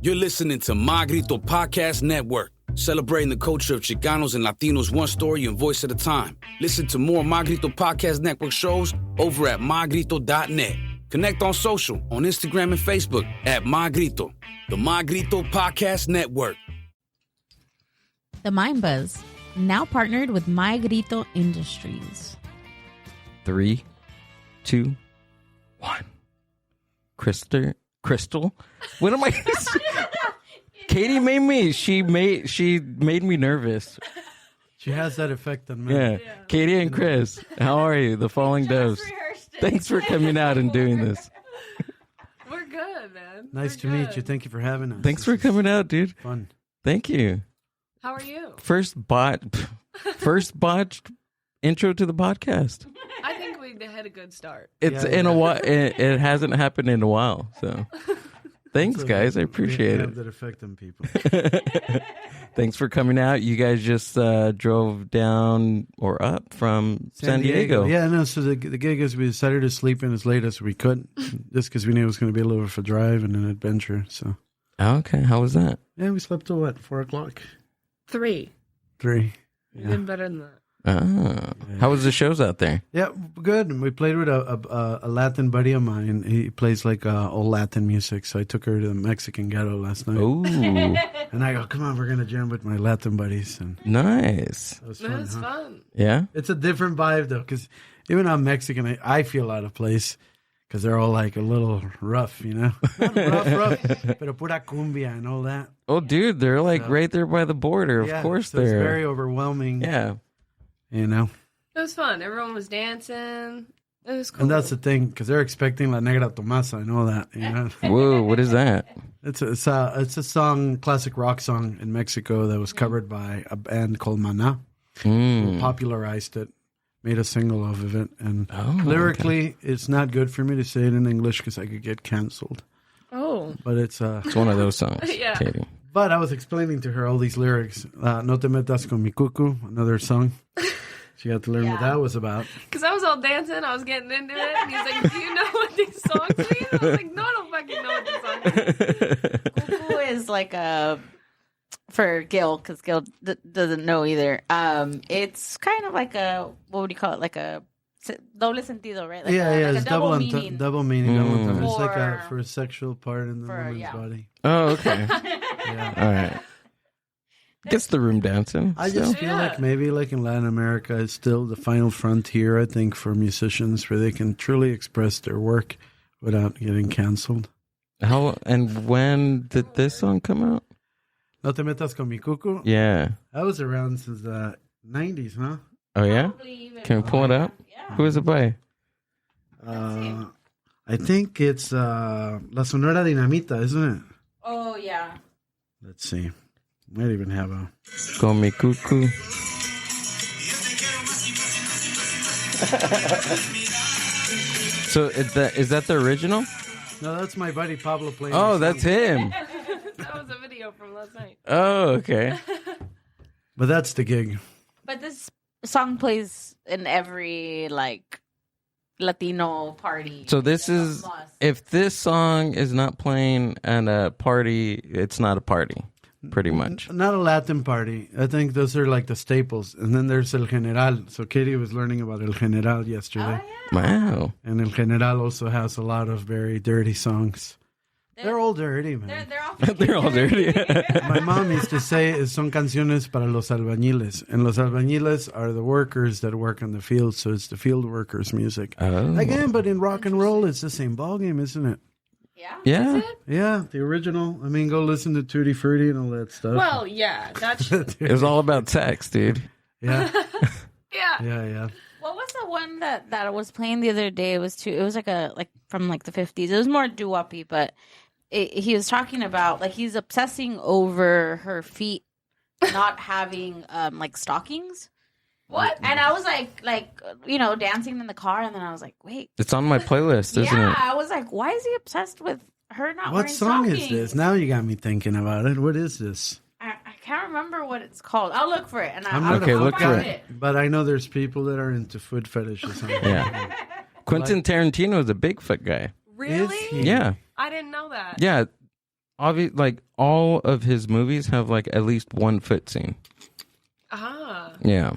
You're listening to My Grito Podcast Network, celebrating the culture of Chicanos and Latinos one story and voice at a time. Listen to more My Grito Podcast Network shows over at mygrito.net. Connect on social, on Instagram and Facebook at My Grito, the My Grito Podcast Network. The Mind Buzz, now partnered with My Grito Industries. 3, 2, 1. Crystal? What am I? Katie made me. She made me nervous. She has that effect on me. Yeah. Katie and Chris, how are you? The Falling Doves. Thanks for coming out and doing this. We're good, man. Nice to meet you. Thank you for having us. Thanks for coming out, dude. Fun. Thank you. How are you? First botched intro to the podcast. I think we had a good start. It's in a while. It hasn't happened in a while, so thanks, guys. I appreciate it. That effect on people. Thanks for coming out. You guys just drove down or up from San Diego. Yeah, no. So the gig is we decided to sleep in as late as we could, just because we knew it was going to be a little bit of a drive and an adventure. So Okay, how was that? yeah, we slept till what, 4:00? 3. 3. You did better than that. How was the shows out there? Yeah, good. We played with a Latin buddy of mine. He plays like old Latin music. So I took her to the Mexican ghetto last night. Ooh, And I go, come on, we're gonna jam with my Latin buddies. And nice. that was That fun. was huh? fun. Yeah, it's a different vibe though, because even though I'm Mexican, I feel out of place because they're all like a little rough, you know, not rough, pero pura cumbia and all that. Oh, dude, they're like right there by the border. Of course, so it's they're very overwhelming. Yeah. You know, It was fun. Everyone was dancing. It was cool. and that's the thing because they're expecting La Negra Tomasa and all that. You know, Whoa, what is that? it's a song, classic rock song in Mexico that was covered by a band called Maná. Who popularized it, made a single off of it, and lyrically, it's not good for me to say it in English because I could get canceled. Oh. But it's one of those songs. Yeah. Katie. But I was explaining to her all these lyrics. No te metas con mi cucu, another song. She had to learn what that was about. Because I was all dancing. I was getting into it. And he's like, do you know what these songs mean? I was like, no, I don't fucking know what this song means. Cuckoo is like a, for Gil, because Gil doesn't know either. It's kind of like a, what would you call it? Like a doble sentido, right? Like Yeah, like it's a double double meaning. double meaning. Double entendre. It's like For- for a sexual part in the woman's body. Oh, okay. Yeah. All right. Gets the room dancing. I just feel like maybe like in Latin America, it's still the final frontier, I think, for musicians where they can truly express their work without getting canceled. How and when did this song come out? No te metas con mi cucu? Yeah. That was around since the 90s, huh? Oh, yeah? Can we pull it up? Yeah. Who is it by? I think it's La Sonora Dinamita, isn't it? Oh, yeah. Let's see. Might even have a... Con mi cucu. So is that the original? No, that's my buddy Pablo playing. Oh, the that's song. him. That was a video from last night. Oh, okay. But that's the gig. But this song plays in every, like, Latino party. So this is, if this song is not playing at a party, it's not a party, pretty much. Not a Latin party. I think those are like the staples. And then there's El General. So Katie was learning about El General yesterday. Wow. And El General also has a lot of very dirty songs. They're all dirty, man. They're all They're all dirty. My mom used to say son canciones para los albañiles. And los albañiles are the workers that work on the field. So it's the field workers' music. Oh. Again, but in rock and roll, it's the same ballgame, isn't it? Yeah? Yeah. Yeah, the original. I mean, go listen to Tutti Frutti and all that stuff. Well, yeah. That's, It was all about sex, dude. yeah, yeah. yeah. What was the one that I was playing the other day? It was like from like the 50s. It was more doo-woppy, but he was talking about like he's obsessing over her feet not having like stockings. What? And I was like dancing in the car, and then I was like, wait. It's on my playlist, isn't Yeah, it? I was like, why is he obsessed with her not What wearing song stockings? is this? Now you got me thinking about it. What is this? I can't remember what it's called. I'll look for it. And I'm I'll, gonna Okay, look find for it. But I know there's people that are into foot fetishes. Yeah. Quentin Tarantino is a Bigfoot guy. Really? Is he? Yeah. I didn't know that. Yeah. like all of his movies have like at least one foot scene. Ah. Yeah.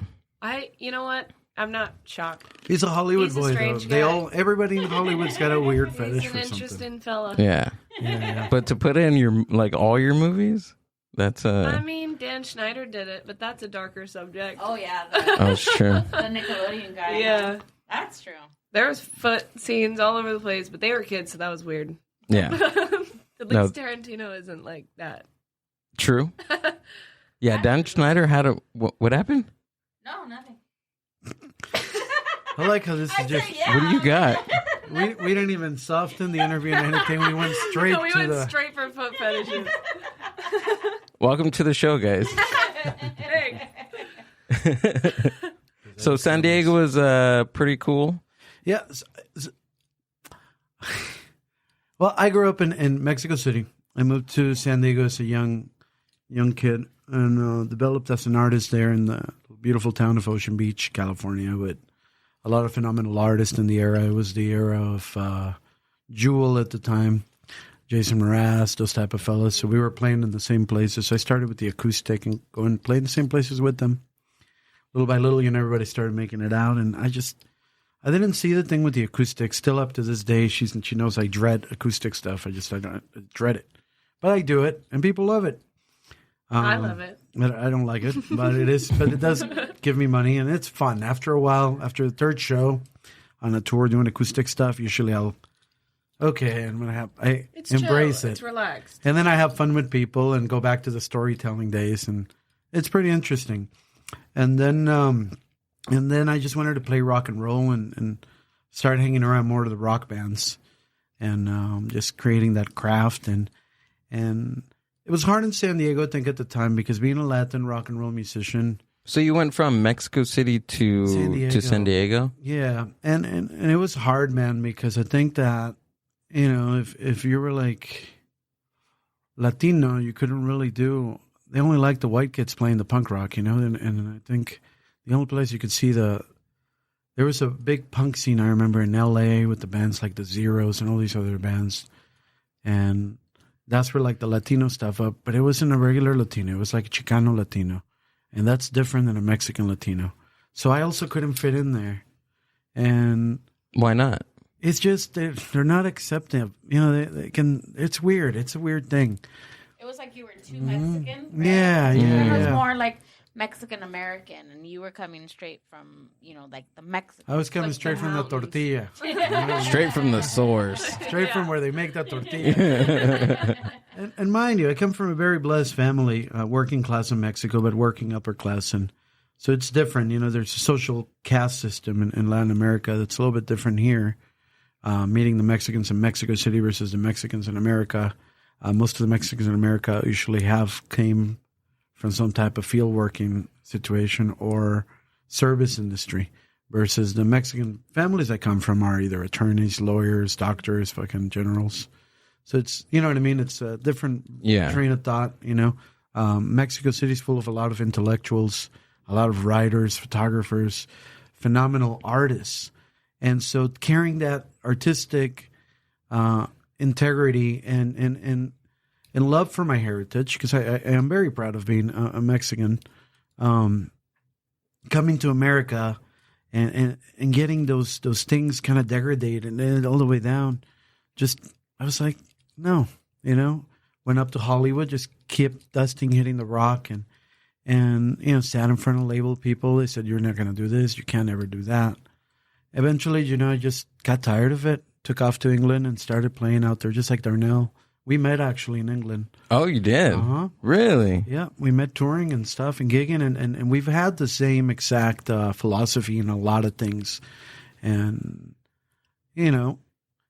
You know what? I'm not shocked. He's a Hollywood He's a boy, though. strange guy. Everybody in Hollywood's got a weird fetish He's for an something. interesting fella. Yeah. Yeah. But to put in your like all your movies, that's I mean, Dan Schneider did it, but that's a darker subject. Oh yeah, oh sure. the Nickelodeon guy. Yeah. That's true. There was foot scenes all over the place, but they were kids, so that was weird. Yeah. At No. least Tarantino isn't like that. True. Yeah, Dan Schneider had a what happened? No, nothing. I like how this is just. What do you got? We didn't even soften the interview and anything. We went straight No, we to went the. straight for foot fetishes. Welcome to the show, guys. Thanks. So San Diego was pretty cool. Yeah. Well, I grew up in Mexico City. I moved to San Diego as a young kid and developed as an artist there in the beautiful town of Ocean Beach, California, with a lot of phenomenal artists in the era. It was the era of GILL at the time, Jason Mraz, those type of fellas. So we were playing in the same places. So I started with the acoustic and going and playing the same places with them. Little by little, everybody started making it out. And I didn't see the thing with the acoustic. Still up to this day, she knows I dread acoustic stuff. I dread it. But I do it, and people love it. I love it. But I don't like it, but it does give me money, and it's fun. After a while, after the third show on a tour doing acoustic stuff, usually I It's embrace chill. it. It's relaxed. And then I have fun with people and go back to the storytelling days, and it's pretty interesting. And then I just wanted to play rock and roll and start hanging around more of the rock bands, and just creating that craft. And it was hard in San Diego, I think, at the time, because being a Latin rock and roll musician. So you went from Mexico City to San Diego? Yeah, and it was hard, man, because I think that if you were like Latino, you couldn't really do. They only liked the white kids playing the punk rock, and I think the only place you could see there was a big punk scene, I remember, in L.A. with the bands like the Zeros and all these other bands. And that's where like the Latino stuff up. But it wasn't a regular Latino. It was like a Chicano Latino. And that's different than a Mexican Latino. So I also couldn't fit in there. And why not? It's just they're not accepting. They can. It's weird. It's a weird thing. It was like you were too Mexican. Right? Yeah. It was more like Mexican American, and you were coming straight from like the Mexican. I was coming like straight from the tortilla. Straight from the source. Straight from where they make that tortilla. and mind you, I come from a very blessed family, working class in Mexico, but working upper class, and so it's different. There's a social caste system in Latin America that's a little bit different here. Meeting the Mexicans in Mexico City versus the Mexicans in America. Most of the Mexicans in America usually came from some type of field working situation or service industry, versus the Mexican families I come from are either attorneys, lawyers, doctors, fucking generals. So it's, you know what I mean? It's a different train of thought, Mexico City's full of a lot of intellectuals, a lot of writers, photographers, phenomenal artists. And so carrying that artistic integrity and love for my heritage, because I am very proud of being a Mexican, coming to America and getting those things kind of degraded and then all the way down. I was like, no, went up to Hollywood, just kept dusting, hitting the rock, and sat in front of label people. They said, you're not going to do this. You can't ever do that. Eventually, I just got tired of it, took off to England and started playing out there, just like Darnell. We met actually in England. Oh, you did? Uh-huh. Really? Yeah, we met touring and stuff and gigging, and we've had the same exact philosophy in a lot of things. And,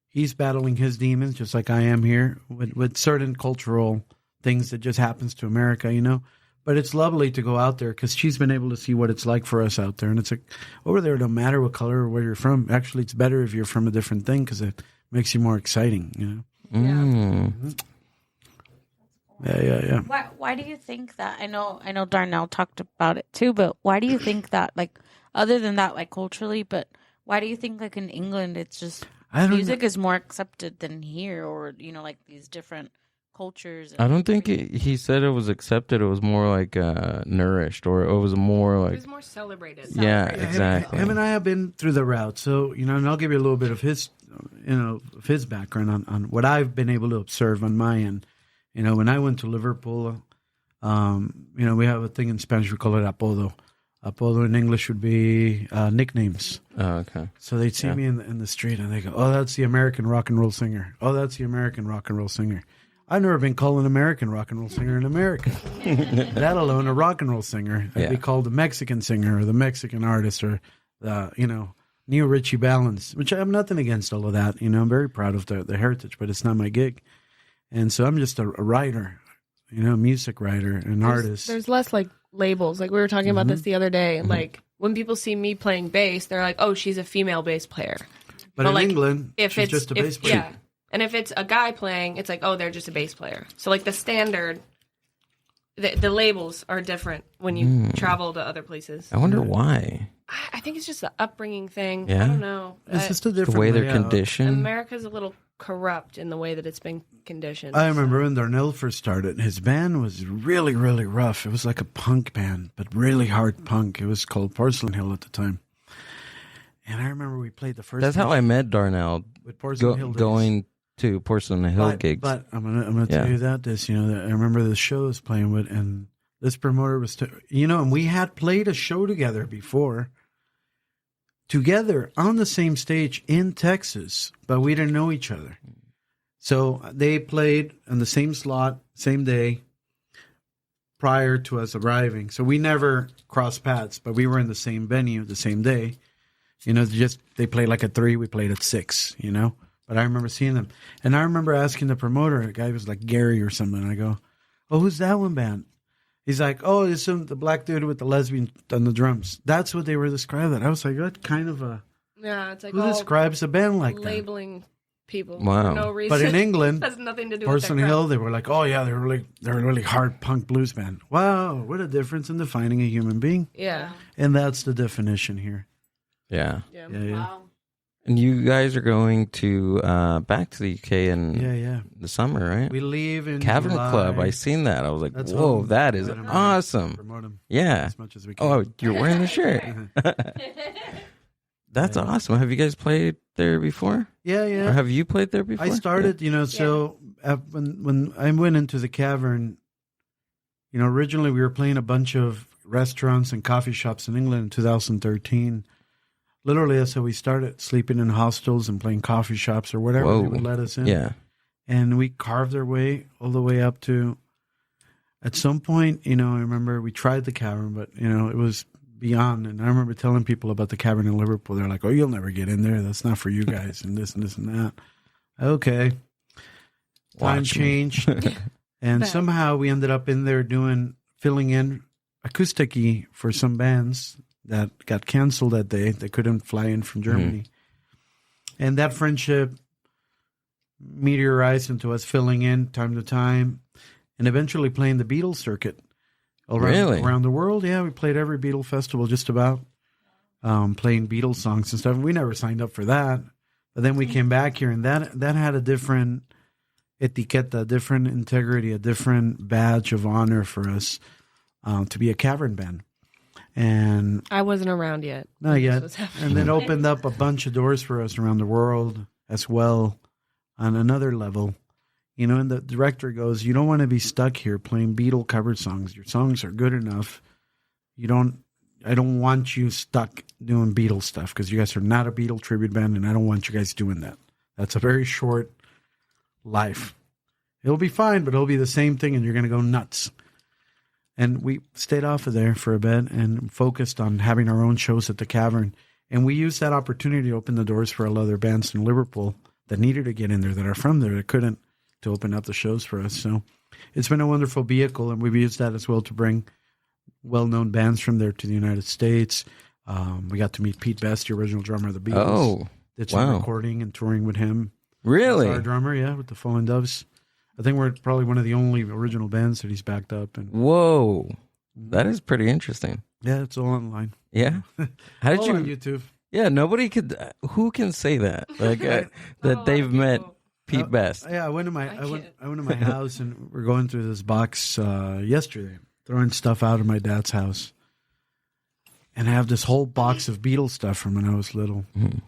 he's battling his demons just like I am here with certain cultural things that just happens to America, But it's lovely to go out there because she's been able to see what it's like for us out there. And it's like, over there, no matter what color or where you're from, actually, it's better if you're from a different thing because it makes you more exciting, Yeah. Why do you think that? I know Darnell talked about it too, but why do you think that, like, other than that, like, culturally, but why do you think, like, in England, it's just music is more accepted than here, or, like, these different cultures. I don't think he said it was accepted. It was more like nourished, or it was more It like was more celebrated. yeah, Celebrated. exactly. Him and I have been through the route, so and I'll give you a little bit of his, of his background on what I've been able to observe on my end. When I went to Liverpool, we have a thing in Spanish we call it apodo. Apodo in English would be nicknames. Oh, okay. So they'd see me in the street and they go, "Oh, that's the American rock and roll singer. Oh, that's the American rock and roll singer." I've never been called an American rock and roll singer in America. That alone, a rock and roll singer. I'd be called the Mexican singer or the Mexican artist or the, Neo Richie Valens, which I have nothing against all of that. I'm very proud of the heritage, but it's not my gig. And so I'm just a writer, a music writer, an artist. There's less like labels. Like we were talking about this the other day. Like when people see me playing bass, they're like, "Oh, she's a female bass player." But in like, England, she's just a bass player. Yeah. And if it's a guy playing, it's like, "Oh, they're just a bass player." So like the standard, the labels are different when you travel to other places. I wonder why. I think it's just the upbringing thing. Yeah. I don't know. It's just a different The way they're layout. conditioned. America's a little corrupt in the way that it's been conditioned. I remember when Darnell first started, his band was really, really rough. It was like a punk band, but really hard punk. It was called Porcelain Hill at the time. And I remember we played the first. That's how I met Darnell. with Porcelain Hill days. Going to Porcelain Hill gigs. But I'm gonna tell you that I remember the shows playing with, and this promoter was, and we had played a show together before. Together on the same stage in Texas, but we didn't know each other. So they played on the same slot, same day, prior to us arriving. So we never crossed paths, but we were in the same venue the same day. They played like at 3, we played at 6, But I remember seeing them. And I remember asking the promoter, a guy was like Gary or something. And I go, "Oh, who's that one band?" He's like, "Oh, it's the black dude with the lesbian on the drums." That's what they were describing. I was like, what kind of a... Yeah, it's like Who describes a band like that? labeling people Wow. for no reason. But in England, has nothing to do Porcelain with their Hill, they were like, "Oh yeah, they're a really hard punk blues band." Wow, what a difference in defining a human being. Yeah. And that's the definition here. Yeah. Yeah. Yeah, yeah. Wow. And you guys are going to back to the UK in Yeah. the summer, right? We leave in Cavern July. Club. I seen that. I was like, That's whoa, what that is I'm gonna awesome. Promote them Yeah. as much as we can. Oh, you're wearing the shirt. That's awesome. Have you guys played there before? Yeah, Or yeah. have you played there before? I started, so when I went into the Cavern, originally we were playing a bunch of restaurants and coffee shops in England in 2013. Literally, that's how we started, sleeping in hostels and playing coffee shops or whatever Whoa. they would let us in. Yeah. And we carved our way all the way up to, at some point, I remember we tried the Cavern, but, it was beyond. And I remember telling people about the Cavern in Liverpool. They're like, "Oh, you'll never get in there. That's not for you guys," and this and this and that. Okay. Time Watch me. changed. And somehow we ended up in there filling in acoustic-y for some bands that got canceled that day. They couldn't fly in from Germany. And that friendship meteorized into us filling in time to time and eventually playing the Beatles circuit around the world. Yeah, we played every Beatle festival just about, playing Beatles songs and stuff. We never signed up for that. But then we came back here, and that had a different etiquette, a different integrity, a different badge of honor for us to be a Cavern band. And I wasn't around yet. not yet. was happening. And it opened up a bunch of doors for us around the world as well on another level. And the director goes, "You don't want to be stuck here playing Beatle cover songs. Your songs are good enough. I don't want you stuck doing Beatles stuff because you guys are not a Beatle tribute band, and I don't want you guys doing that. That's a very short life. It'll be fine, but it'll be the same thing, and you're going to go nuts." And we stayed off of there for a bit and focused on having our own shows at the Cavern. And we used that opportunity to open the doors for other bands in Liverpool that needed to get in there, that are from there, that couldn't, to open up the shows for us. So it's been a wonderful vehicle, and we've used that as well to bring well-known bands from there to the United States. We got to meet Pete Best, the original drummer of the Beatles. Oh, Did some wow. recording and touring with him. Really? As our drummer, yeah, with the Fallen Doves. I think we're probably one of the only original bands that he's backed up. And Whoa. That is pretty interesting. yeah, it's all online. Yeah. How did All you? on YouTube. Yeah, nobody could. Who can say that? Like Not a that lot they've of met people. Pete Best. Yeah, I went to my house and we're going through this box yesterday, throwing stuff out of my dad's house, and I have this whole box of Beatles stuff from when I was little. Mm-hmm.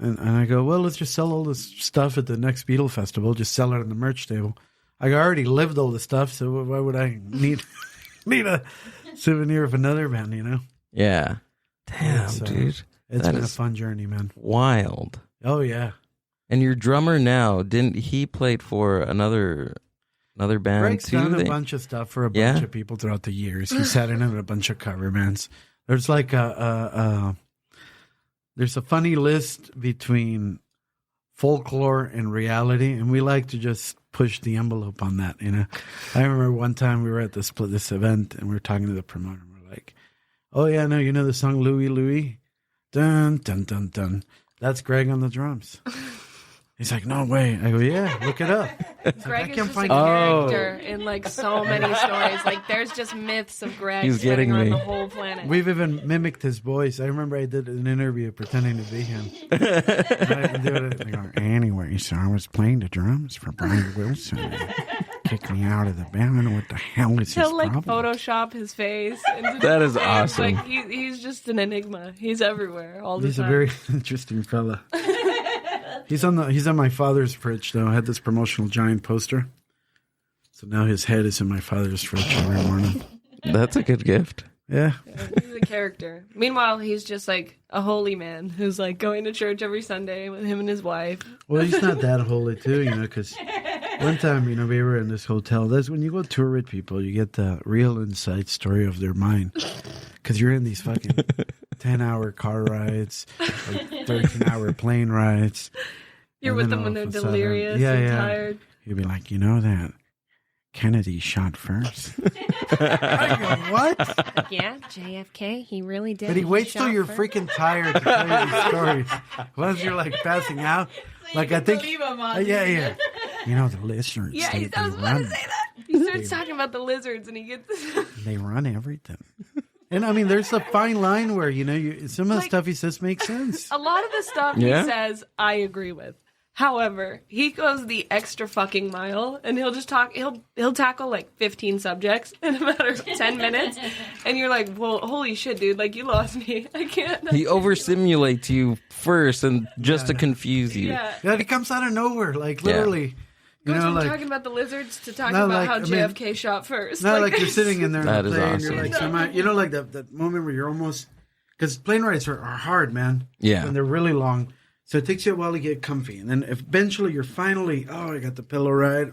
And I go, well, let's just sell all this stuff at the next Beatle festival. Just sell it on the merch table. I already lived all the stuff, so why would I need a souvenir of another band? You know? Yeah. Damn, dude. It's been a fun journey, man. Wild. Oh yeah. And your drummer now, didn't he played for another band Greg's too? done a bunch of stuff for a bunch of people throughout the years. He sat in a bunch of cover bands. There's like there's a funny list between folklore and reality, and we like to just push the envelope on that, you know. I remember one time we were at this event, and we were talking to the promoter, and we're like, oh yeah, no, you know the song Louie Louie? Dun, dun, dun, dun. That's Greg on the drums. He's like, no way. I go, yeah, look it up. Greg is just a character in like so many stories. Like there's just myths of Greg spreading around the whole planet. We've even mimicked his voice. I remember I did an interview pretending to be him. They go, anyway, so I was playing the drums for Brian Wilson. Kicked me out of the band. I don't know what the hell is his problem. He'll like Photoshop his face. That is awesome. Like he's just an enigma. He's everywhere all the time. He's a very interesting fella. He's on my father's fridge though. I had this promotional giant poster. So now his head is in my father's fridge every morning. That's a good gift. Yeah. He's a character. Meanwhile, he's just like a holy man who's like going to church every Sunday with him and his wife. Well, he's not that holy too, you know, because one time, you know, we were in this hotel. That's when you go tour with people, you get the real inside story of their mind. Because you're in these fucking 10-hour car rides, like 13-hour plane rides. You're with them when they're delirious and tired. You'd be like, you know that Kennedy shot first. I go, what? Yeah, JFK, he really did. But he waits till you're freaking tired to tell you these stories. Once you're like passing out, so like I think, yeah. You know the lizards. Yeah, I was about to say that. He starts talking about the lizards, and he gets. They run everything. And I mean, there's a fine line where some of the stuff he says makes sense. A lot of the stuff he says, I agree with. However, he goes the extra fucking mile, and he'll just talk. He'll tackle like 15 subjects in a matter of 10 minutes, and you're like, "Well, holy shit, dude! Like you lost me. I can't." He overstimulates you first, and just to confuse you. Yeah, he comes out of nowhere, like literally. Goes from talking about the lizards to talking about how JFK shot first. Not like you're sitting in there that and is playing, awesome. You're like, you know, like that moment where you're almost because plane rides are hard, man. Yeah, and they're really long. So it takes you a while to get comfy. And then eventually you're finally, I got the pillow ride,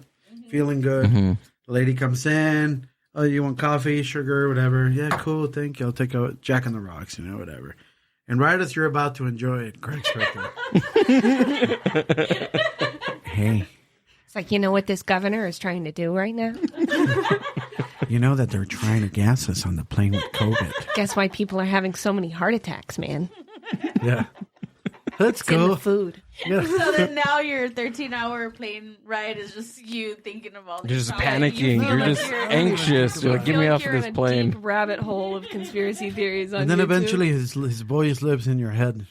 feeling good. Mm-hmm. The lady comes in, oh, you want coffee, sugar, whatever. Yeah, cool, thank you. I'll take a Jack on the Rocks, you know, whatever. And right as you're about to enjoy it, Greg's right there. Hey. It's like, you know what this governor is trying to do right now? You know that they're trying to gas us on the plane with COVID. Guess why people are having so many heart attacks, man. Yeah. That's it's cool. in the food. Yeah. So then now your 13-hour plane ride is just you thinking of all these You're just panicking. You're like just anxious. You're like, get me off of this plane. Deep rabbit hole of conspiracy theories on And then YouTube. eventually his voice lives in your head.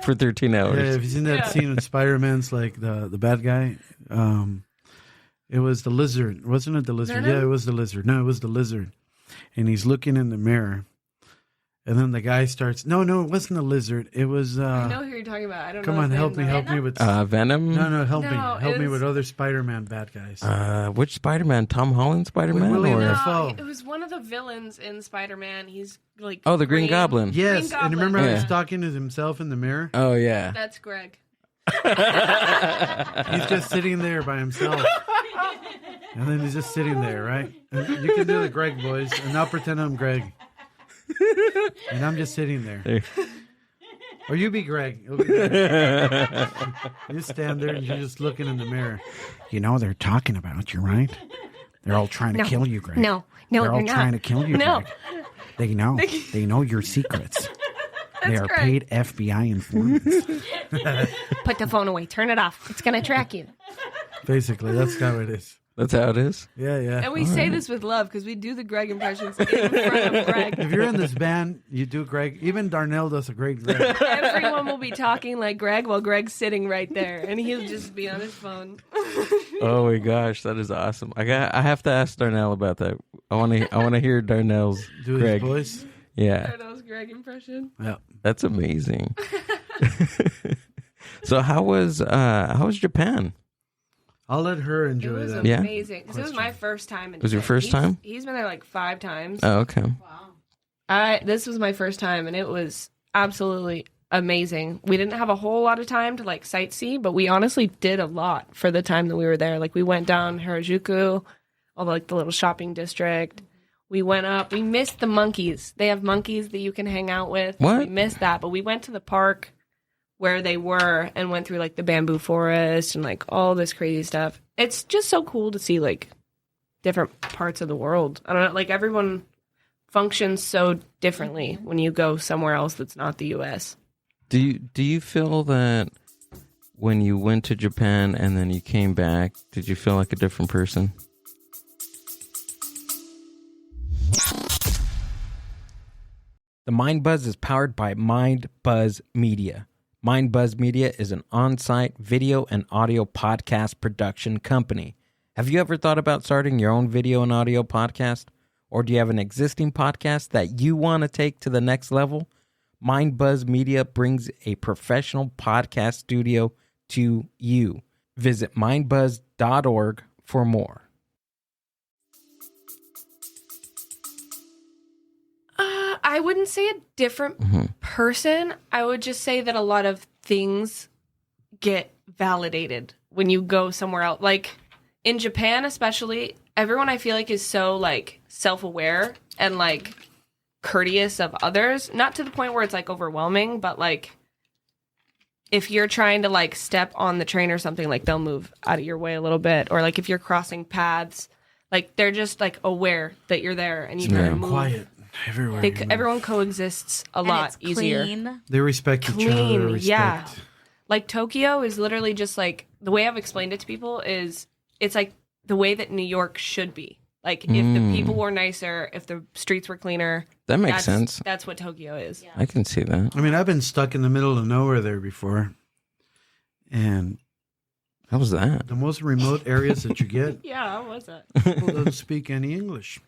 For 13 hours. Yeah, have you seen that scene in Spider-Man's, like, the bad guy? It was the lizard. Wasn't it the lizard? No. Yeah, it was the lizard. No, it was the lizard. And he's looking in the mirror. And then the guy starts, no, it wasn't a lizard. It was, I know who you're talking about. I don't know. come on, help me with, Venom? no, help me with other Spider-Man bad guys. Which Spider-Man? Tom Holland Spider-Man? William or? Dafoe. It was one of the villains in Spider-Man. He's like, Oh, the Green Goblin. Yes, Green and remember Goblin. how he's Yeah. talking to himself in the mirror? Oh, yeah. That's Greg. He's just sitting there by himself. And then he's just sitting there, right? And you can do the Greg voice, and I'll pretend I'm Greg. And I'm just sitting there. Or you be Greg. You'll be Greg. You stand there and you're just looking in the mirror. You know they're talking about you, right? They're all trying to kill you, Greg. No, they're all not. trying to kill you, No. Greg. They know. They know your secrets. They are Greg. paid FBI informants. Put the phone away. Turn it off. It's going to track you. Basically, that's how it is. That's how it is. Yeah, yeah. And we say this with love because we do the Greg impressions in front of Greg. If you're in this band, you do Greg. Even Darnell does a great Greg. Everyone will be talking like Greg while Greg's sitting right there, and he'll just be on his phone. Oh my gosh, that is awesome. I have to ask Darnell about that. I want to hear Darnell's Do Greg. his voice. Yeah, Darnell's Greg impression. Yeah. that's amazing. So how was Japan? I'll let her It enjoy was that. Yeah. amazing. 'Cause it was my first time. Was your first time? He's been there like 5 times. Oh, okay. This was my first time, and it was absolutely amazing. We didn't have a whole lot of time to like sightsee, but we honestly did a lot for the time that we were there. Like we went down Harajuku, all like the little shopping district. We went up. We missed the monkeys. They have monkeys that you can hang out with. What? We missed that, but we went to the park where they were and went through like the bamboo forest and like all this crazy stuff. It's just so cool to see like different parts of the world. I don't know, like everyone functions so differently when you go somewhere else that's not the US. Do you feel that when you went to Japan and then you came back, did you feel like a different person? The Mind Buzz is powered by Mind Buzz Media. Mind Buzz Media is an on-site video and audio podcast production company. Have you ever thought about starting your own video and audio podcast? Or do you have an existing podcast that you want to take to the next level? Mind Buzz Media brings a professional podcast studio to you. Visit mindbuzz.org for more. I wouldn't say a different person. I would just say that a lot of things get validated when you go somewhere else. Like in Japan, especially, everyone I feel like is so like self-aware and like courteous of others. Not to the point where it's like overwhelming, but like if you're trying to like step on the train or something, like they'll move out of your way a little bit. Or like if you're crossing paths, like they're just like aware that you're there and you kind of move. Quiet everywhere. you move. Everyone coexists a And lot it's easier. clean. They respect each other. Clean, Respect. yeah. Like Tokyo is literally just like the way I've explained it to people is it's like the way that New York should be. Like if the people were nicer, if the streets were cleaner. That makes sense. That's what Tokyo is. I can see that. I mean, I've been stuck in the middle of nowhere there before. And How was that? the most remote areas that you get, Yeah, how was that? people don't speak any English.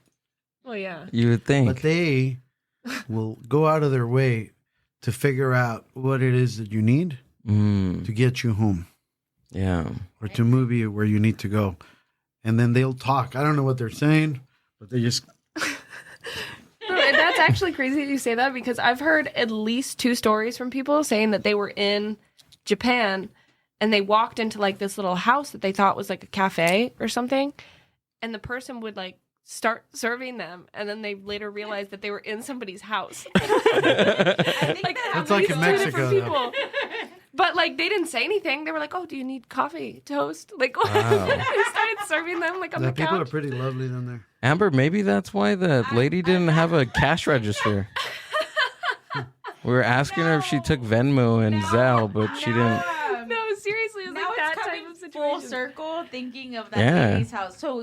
Well, yeah. You would think. But they will go out of their way to figure out what it is that you need to get you home Yeah. or to move you where you need to go. And then they'll talk. I don't know what they're saying, but they just... And that's actually crazy that you say that because I've heard at least 2 stories from people saying that they were in Japan and they walked into like this little house that they thought was like a cafe or something. And the person would like start serving them. And then they later realized that they were in somebody's house. I think Like, that It's like in two different Mexico, though. people. But like they didn't say anything. They were like, "Oh, do you need coffee, toast?" Like Wow. they started serving them like on the people are couch. pretty lovely down there. Amber, maybe that's why the lady didn't have a cash register. We were asking her if she took Venmo and Zelle, but she didn't. No, seriously, it was Now like that it's type coming of full situation. circle thinking of that Yeah. lady's house. So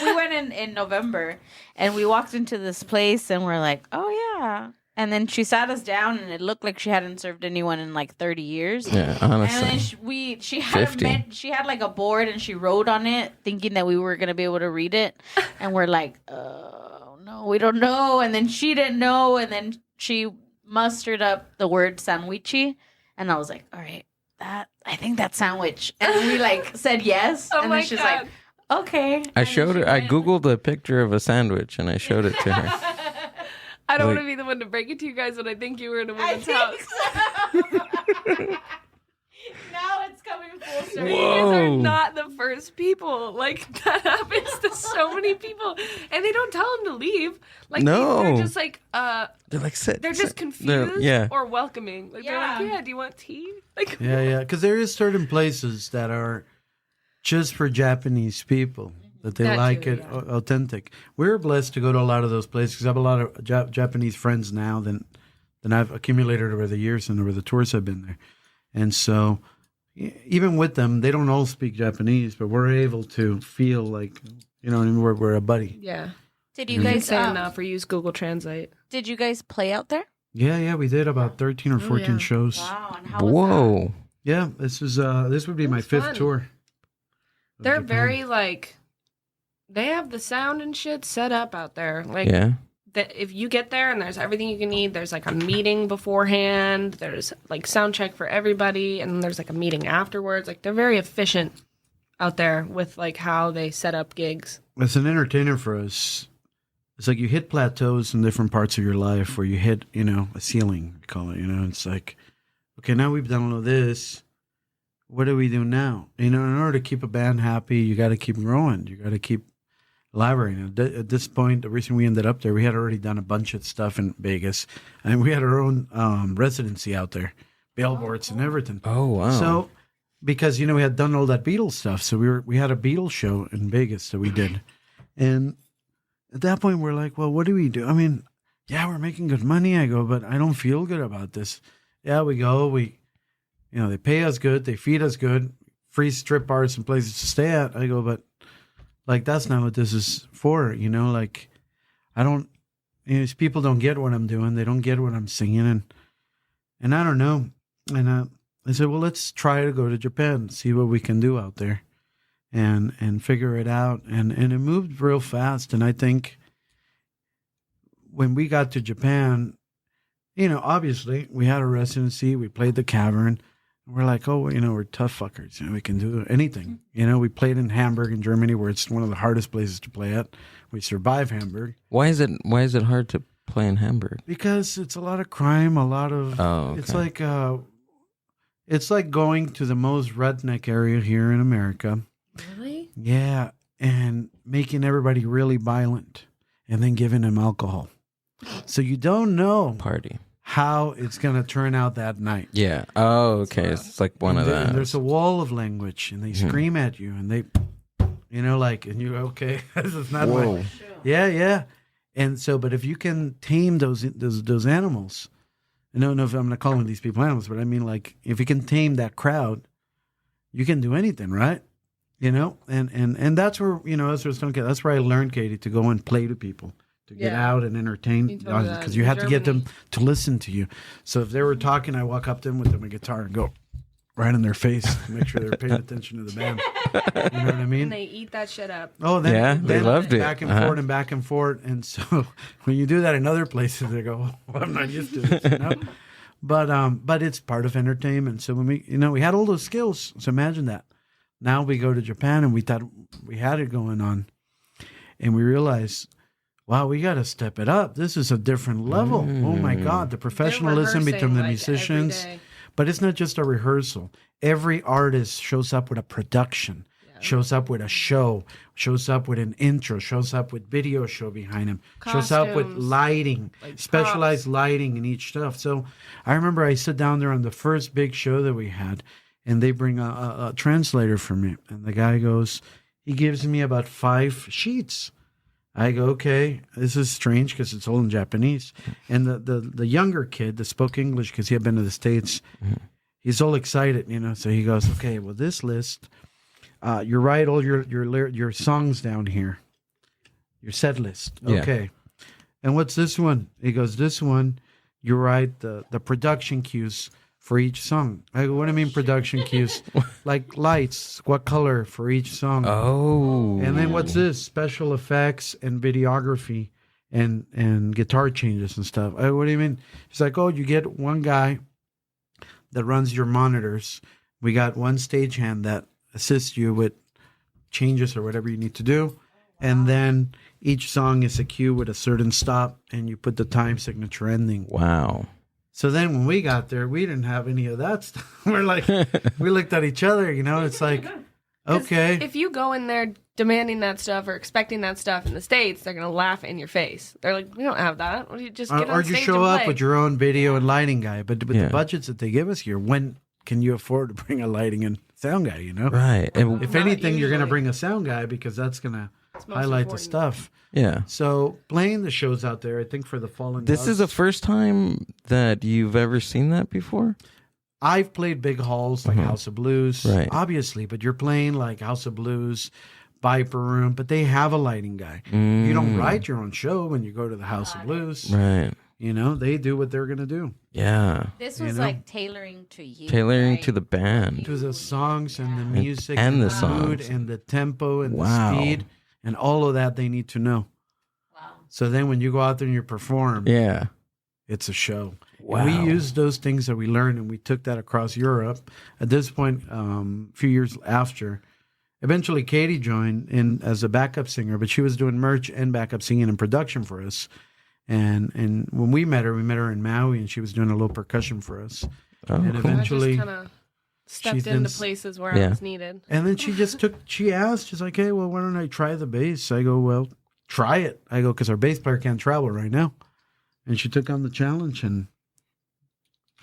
we went in November and we walked into this place and we're like, oh yeah. And then she sat us down and it looked like she hadn't served anyone in like 30 years. Yeah, And then honestly. she had 50. she had like a board and she wrote on it thinking that we were going to be able to read it. And we're like, oh no, we don't know. And then she didn't know. And then she mustered up the word sandwichy. And I was like, all right, I think that's sandwich. And we like said yes. Oh and my then she's God. like, okay. I And showed she her, I went- Googled a picture of a sandwich and I showed it to her. I don't Like- want to be the one to break it to you guys, but I think you were in a I woman's think house. so. Now it's coming full circle. You guys are Whoa. not the first people. Like that happens to so many people, and they don't tell them to leave. Like No. they're just like They're like, sit. they're just sit. They're- confused yeah. or welcoming. Like they're like, Yeah. yeah, do you want tea? Like Yeah. Because there is certain places that are just for Japanese people that they That like too, it yeah. authentic. We're blessed to go to a lot of those places because I have a lot of Japanese friends now than I've accumulated over the years and over the tours I've been there. And so, even with them, they don't all speak Japanese, but we're able to feel like, you know, we're a buddy. Yeah. Did You you can guys say enough or use Google Translate. Did you guys play out there? Yeah, we did about 13 or 14 yeah. shows. Wow, and how was Whoa. Yeah, this would be my was 5th fun. tour. of They're Japan. very like, they have the sound and shit set up out there. Like, Yeah. if you get there and there's everything you can need, there's like a meeting beforehand, there's like sound check for everybody, and there's like a meeting afterwards. Like, they're very efficient out there with like how they set up gigs. As an entertainer for us, it's like you hit plateaus in different parts of your life where you hit, you know, a ceiling, we call it, you know. It's like, okay, now we've done all of this. What do we do now? You know, in order to keep a band happy, you got to keep growing. You got to keep elaborating. At this point, the reason we ended up there, we had already done a bunch of stuff in Vegas, and we had our own residency out there, billboards and everything. Oh, wow. So, because, you know, we had done all that Beatles stuff, so we had a Beatles show in Vegas that we did, and at that point we're like, well, what do we do? I mean, yeah, we're making good money. I go, but I don't feel good about this. Yeah, we go, you know, they pay us good, they feed us good, free strip bars and places to stay at. I go, but like, that's not what this is for, you know, like, I don't, you know, these people don't get what I'm doing. They don't get what I'm singing. And I don't know. And I said, well, let's try to go to Japan, see what we can do out there and figure it out. And it moved real fast. And I think when we got to Japan, you know, obviously we had a residency, we played the Cavern. We're like, oh, you know, we're tough fuckers. You know, we can do anything. You know, we played in Hamburg in Germany, where it's one of the hardest places to play at. We survived Hamburg. Why is it hard to play in Hamburg? Because it's a lot of crime, a lot of. Oh, okay. It's like going to the most redneck area here in America. Really? Yeah, and making everybody really violent, and then giving them alcohol. So you don't know Party. how it's going to turn out that night. Yeah. Oh, okay. It's like one of And that. there's a wall of language, and they scream at you, and they, you know, like, and you're okay. This is not Whoa. my. Yeah. And so, but if you can tame those animals, I don't know if I'm going to call these people animals, but I mean, like, if you can tame that crowd, you can do anything, right? You know, and that's where, you know, that's where I learned, Katie, to go and play to people, to get Yeah. out and entertain, You told me that because in you have to get them Germany. to listen to you. So if they were talking, I walk up to them with my guitar and go right in their face to make sure they're paying attention to the band. You know what I And mean? they eat that shit up. Oh, then, Yeah, they then loved it. back and Uh-huh. forth and back and forth. And so when you do that in other places, they go, well, I'm not used to this, you know? But it's part of entertainment. So when we had all those skills. So imagine that. Now we go to Japan and we thought we had it going on, and we realized, wow, we got to step it up. This is a different level. Oh my God, the professionalism They're between the rehearsing, like, every musicians. day. But it's not just a rehearsal. Every artist shows up with a production, shows up with a show, shows up with an intro, shows up with video show behind him, shows up with Costumes, lighting, like specialized lighting in each stuff. So I remember I sit down there on the first big show that we had, and they bring a translator for me. And the guy goes, he gives me about 5 sheets. I go, okay, this is strange because it's all in Japanese. And the younger kid that spoke English because he had been to the States, he's all excited, you know. So he goes, okay, well, this list, you write all your songs down here, your set list. Yeah. Okay. And what's this one? He goes, this one, you write the production cues for each song. I go, what do you mean production cues? Like lights, what color for each song? Oh. And then what's this? Special effects and videography and guitar changes and stuff. I go, what do you mean? He's like, oh, you get one guy that runs your monitors. We got one stagehand that assists you with changes or whatever you need to do. And then each song is a cue with a certain stop, and you put the time signature ending. Wow. So then when we got there, we didn't have any of that stuff. We're like, we looked at each other, you know, it's like, 'Cause okay. If you go in there demanding that stuff or expecting that stuff in the States, they're going to laugh in your face. They're like, we don't have that. What do you just get on Or you stage show and up play? with your own video and lighting guy. But with Yeah. the budgets that they give us here, when can you afford to bring a lighting and sound guy, you know? Right. And If Not anything, you're going to usually. bring a sound guy because that's going to It's most highlight the important. stuff. yeah. So playing the shows out there, I think for the Fallen This Dogs- is the first time that you've ever seen that before? I've played big halls like House of Blues, Right. obviously, but you're playing like House of Blues, Viper Room, but they have a lighting guy. You don't write your own show when you go to the House of Blues. Right. You know, they do what they're going to do. Yeah. This was know? like tailoring to you. Tailoring right? to the band. To the songs and the music And the mood songs. and the tempo and Wow. the speed and all of that they need to know. Wow. So then when you go out there and you perform, Yeah. it's a show. Wow. We used those things that we learned and we took that across Europe. At this point, a few years after, eventually Katie joined in as a backup singer, but she was doing merch and backup singing and production for us. And when we met her in Maui, and she was doing a little percussion for us. Oh, and cool. eventually, I just kind of stepped she's into been- places where Yeah. I was needed. and then she asked, she's like, hey, well, why don't I try the bass? I go, well, try it. I go, because our bass player can't travel right now. And she took on the challenge, and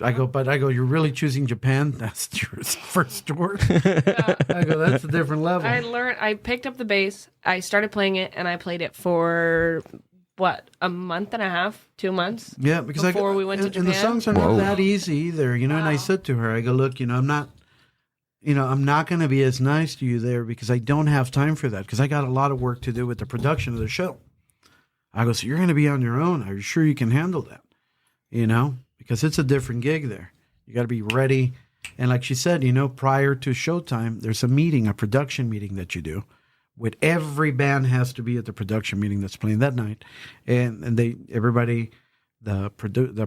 I go, you're really choosing Japan? That's your first tour? I go, that's a different level. I picked up the bass, I started playing it, and I played it for, what, a month and a half, 2 months? Yeah, because before we went to and the Japan? songs are Whoa. not that easy either, you know. And I said to her, I go, look, I'm not going to be as nice to you there because I don't have time for that because I got a lot of work to do with the production of the show. I go, so you're going to be on your own. Are you sure you can handle that? You know, because it's a different gig there. You got to be ready. And like she said, prior to showtime, there's a meeting, a production meeting that you do. With every band has to be at the production meeting that's playing that night, and everybody, the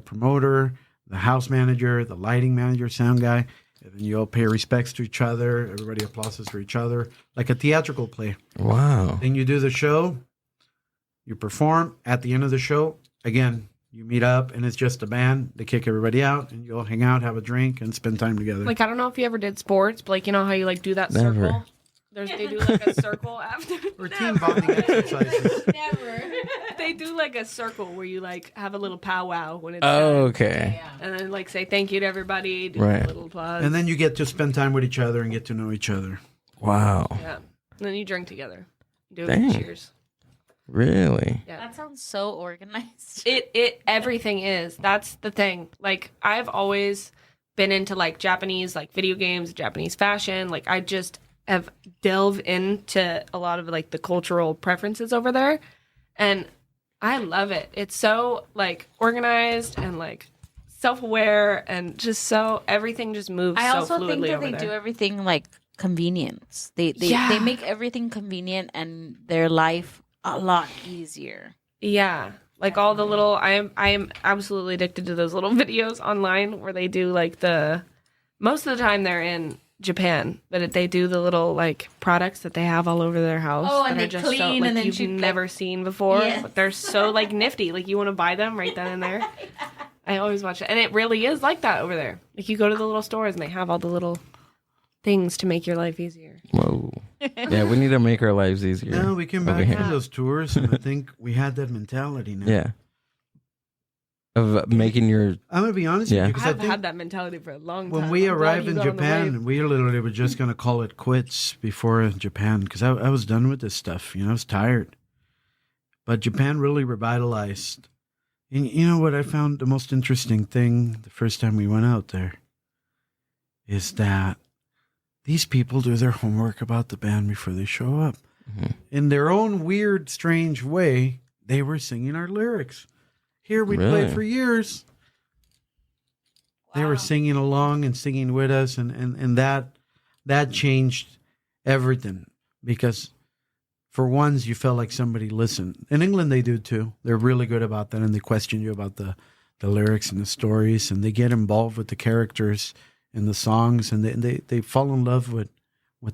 promoter, the house manager, the lighting manager, sound guy, and then you all pay respects to each other. Everybody applauses for each other, like a theatrical play. Wow. Then you do the show, you perform. At the end of the show, again, you meet up, and it's just a band. They kick everybody out, and you all hang out, have a drink, and spend time together. Like, I don't know if you ever did sports, but, like, you know how you, like, do that Never. circle? They do, like, a circle after. or team bonding exercises. Never. They do, like, a circle where you, like, have a little powwow when it's Oh, done. okay. And then, like, say thank you to everybody, do Right. a little applause. And then you get to spend time with each other and get to know each other. Wow. Yeah. And then you drink together. Do Dang. cheers. Really? Yeah. That sounds so organized. It everything is. That's the thing. Like, I've always been into, like, Japanese, like, video games, Japanese fashion. Like, I just have delved into a lot of, like, the cultural preferences over there. And I love it. It's so, like, organized and, like, self-aware and just so everything just moves I so also fluidly think that over they there. do everything like convenience. They Yeah. make everything convenient and their life a lot easier. Yeah. Like all the little I am absolutely addicted to those little videos online where they do like most of the time they're in Japan, but they do the little like products that they have all over their house. Oh, and that they are just clean, so, like, and then you've she, like- never seen before. Yes. But they're so like nifty. Like you want to buy them right then and there. I always watch it, and it really is like that over there. Like you go to the little stores and they have all the little things to make your life easier. Whoa. Yeah, we need to make our lives easier. No, we came over back here. from those tours, and I think we had that mentality now. Yeah. Of making your I'm gonna be honest Yeah. with you because I I've think had that mentality for a long time. when we I'm glad arrived you in got on the wave. Japan, we literally were just gonna call it quits before Japan because I was done with this stuff. I was tired. But Japan really revitalized. And you know what I found the most interesting thing the first time we went out there is that these people do their homework about the band before they show up. Mhm. In their own weird, strange way, they were singing our lyrics. Here we Really? played for years. They were singing along and singing with us, and that changed everything because for once you felt like somebody listened. In England they do too. They're really good about that, and they question you about the lyrics and the stories, and they get involved with the characters and the songs, and they fall in love with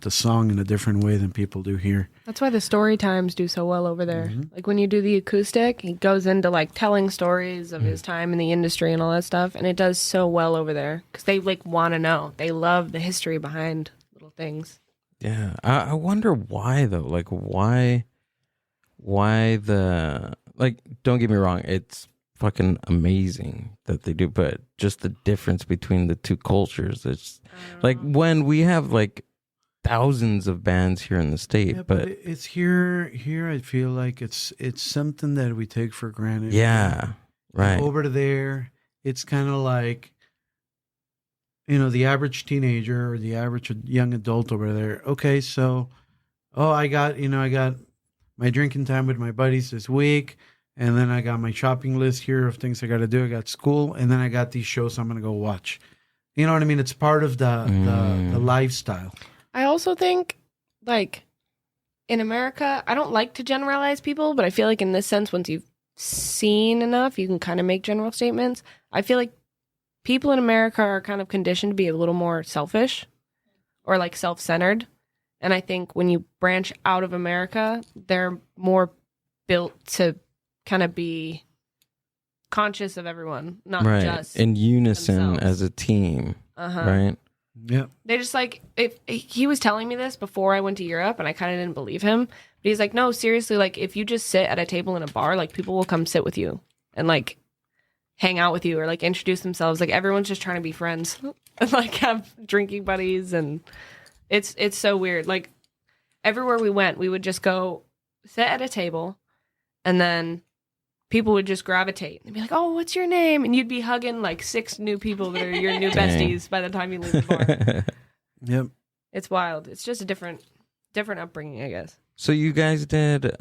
the song in a different way than people do here. That's why the story times do so well over there. Mm-hmm. Like when you do the acoustic, he goes into like telling stories of his time in the industry and all that stuff, and it does so well over there because they like want to know. They love the history behind little things. Yeah, I wonder why though. Like why the like? Don't get me wrong, it's fucking amazing that they do, but just the difference between the two cultures. It's like when we have like thousands of bands here in the state, Yeah, but it's here. I feel like it's something that we take for granted. yeah, right. Over there, it's kind of like the average teenager or the average young adult over there. Okay, so, I got my drinking time with my buddies this week, and then I got my shopping list here of things I got to do. I got school, and then I got these shows I'm going to go watch. You know what I mean? It's part of the lifestyle. I also think, like, in America, I don't like to generalize people, but I feel like in this sense, once you've seen enough, you can kind of make general statements. I feel like people in America are kind of conditioned to be a little more selfish or like self-centered. And I think when you branch out of America, they're more built to kind of be conscious of everyone, not just in unison themselves. as a team, right? Yeah. They just like, if he was telling me this before I went to Europe, and I kind of didn't believe him. But he's like, no, seriously, like if you just sit at a table in a bar, like people will come sit with you and like hang out with you or like introduce themselves. Like everyone's just trying to be friends and like have drinking buddies, and it's so weird. Like everywhere we went, we would just go sit at a table, and then people would just gravitate and be like, "Oh, what's your name?" And you'd be hugging like 6 new people that are your new besties by the time you leave the bar. Yep. It's wild. It's just a different upbringing, I guess. So you guys did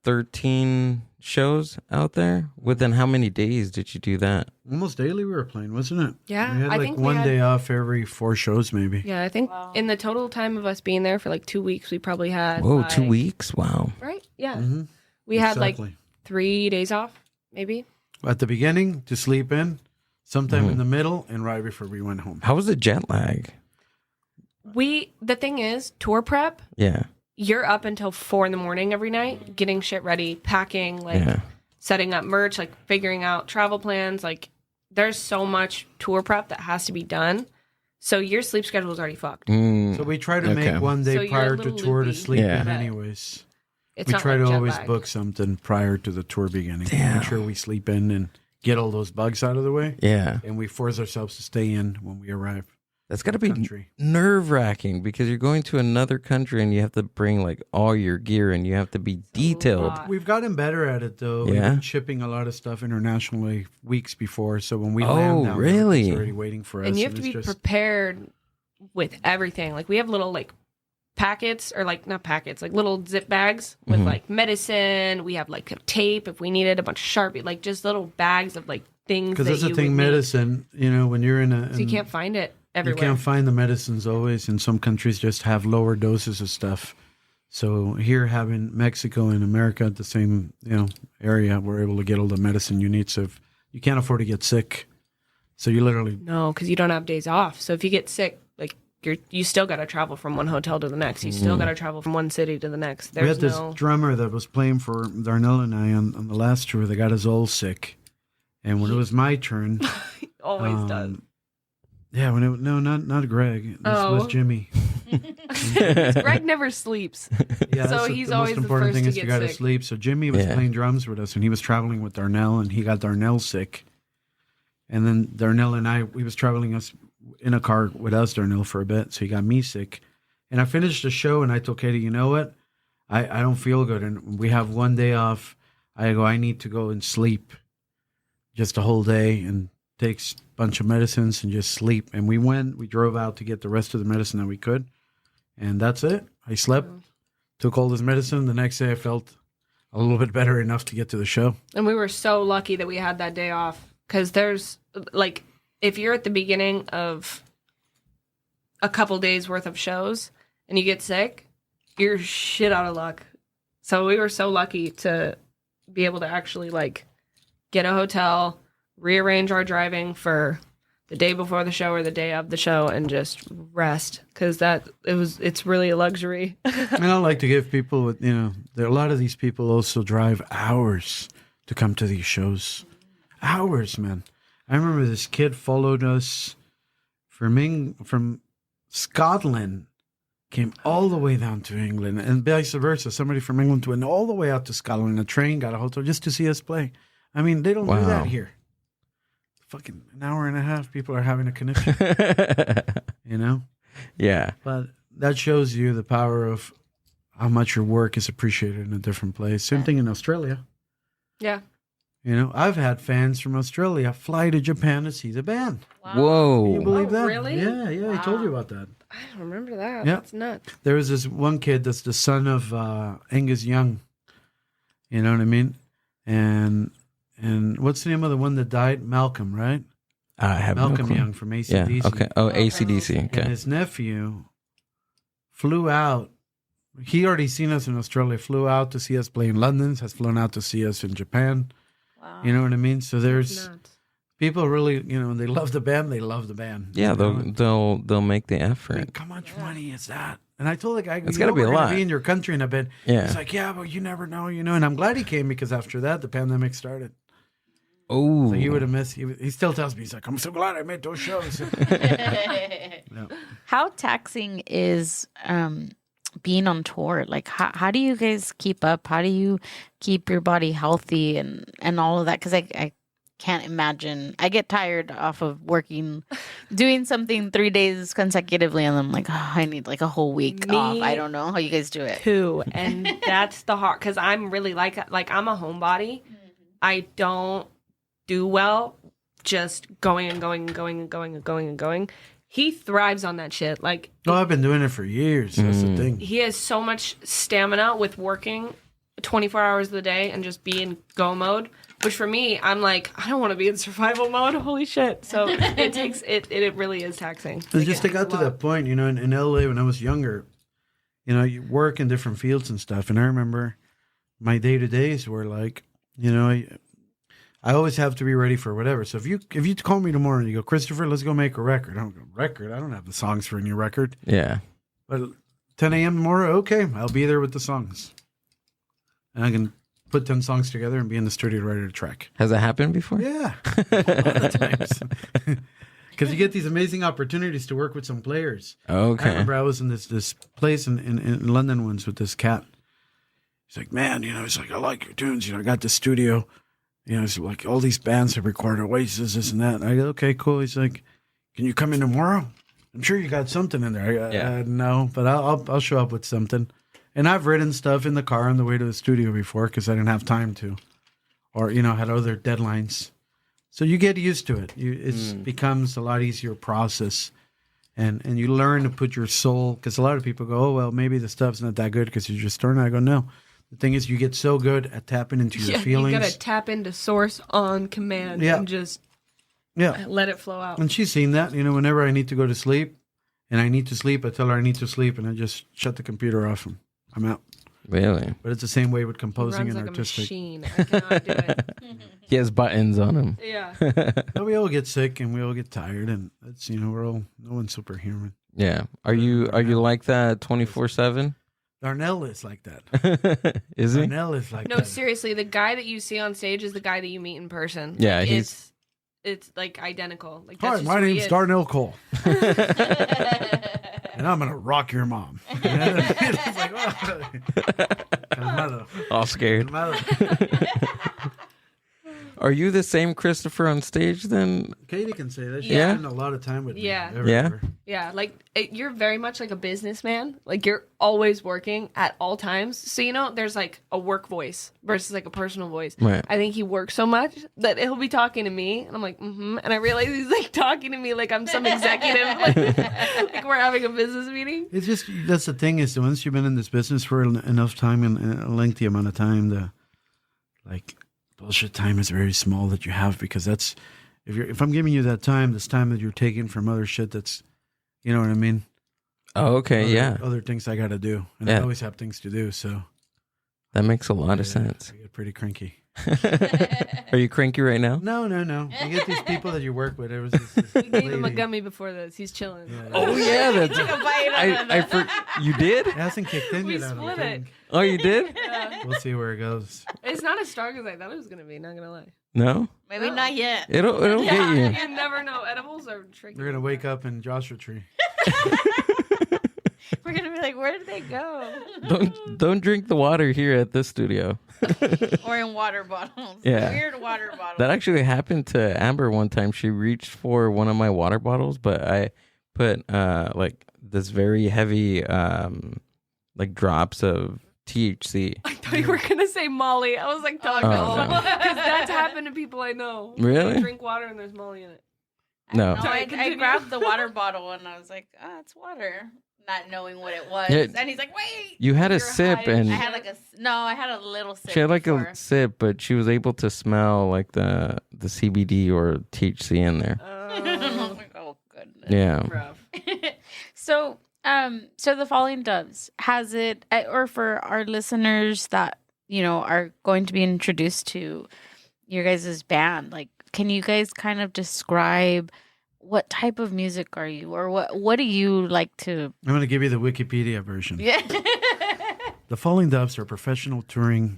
13 shows out there. Within how many days did you do that? Almost daily we were playing, wasn't it? Yeah, We had I like think we one had- day off every 4 shows, maybe. Yeah, I think in the total time of us being there for like 2 weeks, we probably had Whoa, 2 like- weeks? Wow. right? Yeah, Mhm. we had like Exactly. 3 days off, maybe. At the beginning, to sleep in, sometime in the middle, and right before we went home. How was the jet lag? The thing is, tour prep, Yeah. you're up until 4 a.m. every night, getting shit ready, packing, like Yeah. setting up merch, like figuring out travel plans. Like there's so much tour prep that has to be done. So your sleep schedule is already fucked. Mm. So we try to Okay. make one day So you're a prior to little tour to loopy. sleep Yeah. in anyways. It's We not try like to jet always lag. book something prior to the tour beginning. Damn. Make sure we sleep in and get all those bugs out of the way. Yeah. And we force ourselves to stay in when we arrive. That's got to be Country. nerve wracking because you're going to another country and you have to bring like all your gear and you have to be detailed. lot. We've gotten better at it though. We've Yeah? been shipping a lot of stuff internationally weeks before. So when we Oh, land down there, really? it's already waiting for us. And you have to it's be just- prepared with everything. Like we have little like packets, or like not packets, like little zip bags with Mhm. like medicine. We have like a tape if we needed, a bunch of Sharpie, like just little bags of like things. Because that that's the you thing, would need. medicine, when you're in a... So you can't find it You everywhere. can't find the medicines always, and some countries just have lower doses of stuff. So here, having Mexico and America at the same area, we're able to get all the medicine you need. So if you can't afford to get sick, so you literally No, because you don't have days off. So if you get sick, like you still got to travel from one hotel to the next. You still got to travel from one city to the next. we had There's this no. drummer that was playing for Darnell and I on the last tour that got us all sick, and when it was my turn, Always does. yeah, not Greg, this Oh. was Jimmy. Greg never sleeps. Yeah, So that's he's the always most the important first thing to is you get got to sick. sleep. So Jimmy was Yeah. playing drums with us, and he was traveling with Darnell, and he got Darnell sick. And then Darnell and I, we was traveling us in a car with us, Darnell, for a bit. So he got me sick, and I finished the show, and I told Katie, you know what, I don't feel good, and we have one day off. I need to go and sleep, just a whole day, and take a bunch of medicines and just sleep. And we drove out to get the rest of the medicine that we could. And that's it. I slept, took all this medicine. The next day I felt a little bit better enough to get to the show. And we were so lucky that we had that day off, because there's like, if you're at the beginning of a couple days worth of shows and you get sick, you're shit out of luck. So we were so lucky to be able to actually like get a hotel, rearrange our driving for the day before the show or the day of the show, and just rest, because it's really a luxury. And I like to give people, there are a lot of these people also drive hours to come to these shows. Hours, man. I remember this kid followed us from Scotland, came all the way down to England, and vice versa. Somebody from England went all the way out to Scotland, a train, got a hotel just to see us play. I mean, they don't do Wow. that here. Fucking an hour and a half, people are having a connection, Yeah. But that shows you the power of how much your work is appreciated in a different place. Same thing in Australia. Yeah. You know, I've had fans from Australia fly to Japan to see the band. Whoa. Can you believe that? really? Yeah, I told you about that. I don't remember that. Yeah. That's nuts. There was this one kid that's the son of Angus Young. You know what I mean? And what's the name of the one that died? Malcolm, right? I have Malcolm no clue. Young from Yeah. ACDC. Okay. Oh, ACDC. And Okay. his nephew flew out. He already seen us in Australia, flew out to see us play in London, has flown out to see us in Japan. Wow. You know what I mean? So there's Nuts. people really, you know, they love the band. They love the band. Yeah, you know? they'll make the I mean, effort. how much money is that? And I told the guy, It's you gotta know be a we're gonna lot. be in your country in a bit. Yeah. He's like, yeah, but you never know, you know. And I'm glad he came because after that, the pandemic started. Oh. So he would have missed. He still tells me, he's like, I'm so glad I made those shows. How taxing is being on tour? Like, how do you guys keep up? How do you keep your body healthy and all of that? Because I can't imagine. I get tired off of working, doing something 3 days consecutively, and I'm like, oh, I need like a whole week Me off. I don't know how you guys do it. Too, and that's the hard because I'm really like I'm a homebody. I don't do well just going and going and going and going and going and going. He thrives on that shit. Like No, I've been doing it for years. That's the thing. he has so much stamina with working 24 hours of the day and just be in go mode. Which for me, I'm like, I don't want to be in survival mode. Holy shit! So it takes it. It really is taxing. It just got to that point, you know, in LA when I was younger, you know, you work in different fields and stuff. And I remember my day-to-days were like, you know, I always have to be ready for whatever. So if you call me tomorrow and you go, Christopher, let's go make a record. I don't go, record? I don't have the songs for a new record. Yeah. But 10 a.m. tomorrow, okay, I'll be there with the songs. And I can put 10 songs together and be in the studio ready to track. Has that happened before? Yeah, a lot of times. Because you get these amazing opportunities to work with some players. I Okay. remember I was in this place in London once with this cat. He's like, man, you know, he's like, I like your tunes. You know, I got the studio. You know, it's like all these bands have recorded Oasis, this and that. And I go, okay, cool. He's like, can you come in tomorrow? I'm sure you got something in there. I go, Yeah. no, but I'll show up with something. And I've written stuff in the car on the way to the studio before because I didn't have time to, or you know, had other deadlines. So you get used to it. It becomes a lot easier process, and you learn to put your soul. Because a lot of people go, oh well, maybe the stuff's not that good because you're just starting. I go, no. The thing is, you get so good at tapping into your feelings. You gotta tap into source on command and just let it flow out. And she's seen that. You know, whenever I need to go to sleep, and I need to sleep, I tell her I need to sleep, and I just shut the computer off and I'm out. Really? But it's the same way with composing Runs and like artistic. a machine. I cannot do it. He has buttons on him. Yeah. But we all get sick and we all get tired, and it's, you know, we're all, no one's superhuman. Yeah. Are you like that 24/7? Darnell is like that. Is he? Darnell is like No, that. seriously, the guy that you see on stage is the guy that you meet in person. Yeah, Like, he's- it's like identical. Like Hi, that's just my who he name's is. Darnell Cole. And I'm going to rock your mom. It's like, oh. Calmado. All scared. Calmado. Are you the same Christopher on stage then? Katie can say that. She Yeah. spent a lot of time with me. Yeah. Everywhere. Yeah, like you're very much like a businessman. Like you're always working at all times. So you know, there's like a work voice versus like a personal voice. Right. I think he works so much that he'll be talking to me, and I'm like, and I realize he's like talking to me like I'm some executive, like we're having a business meeting. It's just, that's the thing is that once you've been in this business for enough time and a lengthy amount of time, the like bullshit time is very small that you have, because that's, if I'm giving you that time, this time that you're taking from other shit that's, you know what I mean? Oh, okay. Yeah. Other things I got to do. And I Yeah. always have things to do. So That makes a lot of sense. I get pretty cranky. Are you cranky right now? No. You get these people that you work with. It was this We gave him a lady. gummy before this. He's chilling. Oh yeah, that's. Took a bite out of You did? It hasn't kicked in We yet. I don't split it. think. Oh, you did? We'll see where it goes. It's not as strong as I thought it was gonna be. Not gonna lie. No, Maybe not yet. it'll get you. You never know. Edibles are tricky. We're gonna wake up in Joshua Tree. We're gonna be like, where did they go? Don't drink the water here at this studio. Or in water bottles. Yeah. Weird water bottles. That actually happened to Amber one time. She reached for one of my water bottles, but I put like this very heavy like drops of THC. I thought you were gonna say Molly. I was like, dog, no, no. because that's happened to people I know. Really? They drink water and there's Molly in it. No. I, Sorry, continue. grabbed the water bottle and I was like, it's water. Not knowing what it was. Yeah. And he's like, wait. You had a You're sip high. and I had I had a little sip. she had like before. a sip, but she was able to smell like the CBD or THC in there. Oh, goodness. Yeah. Rough. So the Falling Doves, has it, or for our listeners that, are going to be introduced to your guys' band, like, can you guys kind of describe what type of music are you, or what do you like to? I'm going to give you the Wikipedia version. Yeah. The Falling Doves are professional touring.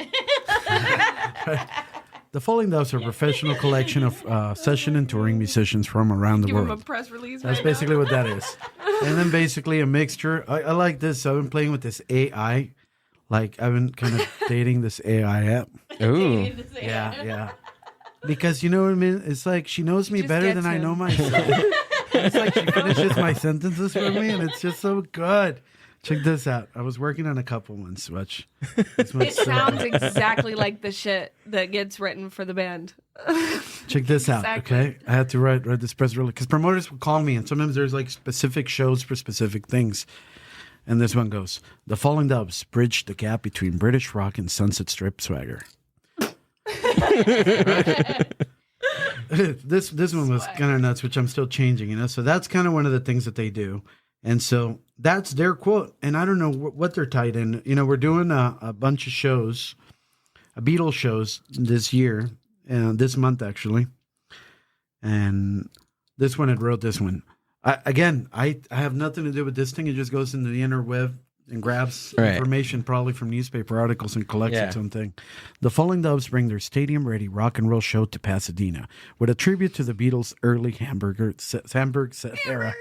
The Falling Doves are a professional collection of session and touring musicians from around the Give him a world. press release. That's right basically now. what that is. And then basically a mixture. I like this. I've been playing with this AI. Like, I've been kind of dating this AI app. Ooh. Yeah. Because you know what I mean? It's like she knows me Just better gets than I him. know myself. It's like she finishes my sentences for me, and it's just so good. Check this out. I was working on a couple ones, which this one's It so sounds good. exactly like the shit that gets written for the band. Check this out, Exactly. okay? I had to write this press release because promoters will call me, and sometimes there's like specific shows for specific things. And this one goes: The Falling Doves bridge the gap between British rock and Sunset Strip swagger. This one was kind of nuts, which I'm still changing, So that's kind of one of the things that they do. And so that's their quote. And I don't know what they're tied in. We're doing a bunch of shows, Beatles shows this year, this month actually. And this one had wrote this one. I have nothing to do with this thing. It just goes into the interweb and grabs Right. information probably from newspaper articles and collects Yeah. its own thing. The Falling Doves bring their stadium-ready rock and roll show to Pasadena with a tribute to the Beatles' early Hamburg era.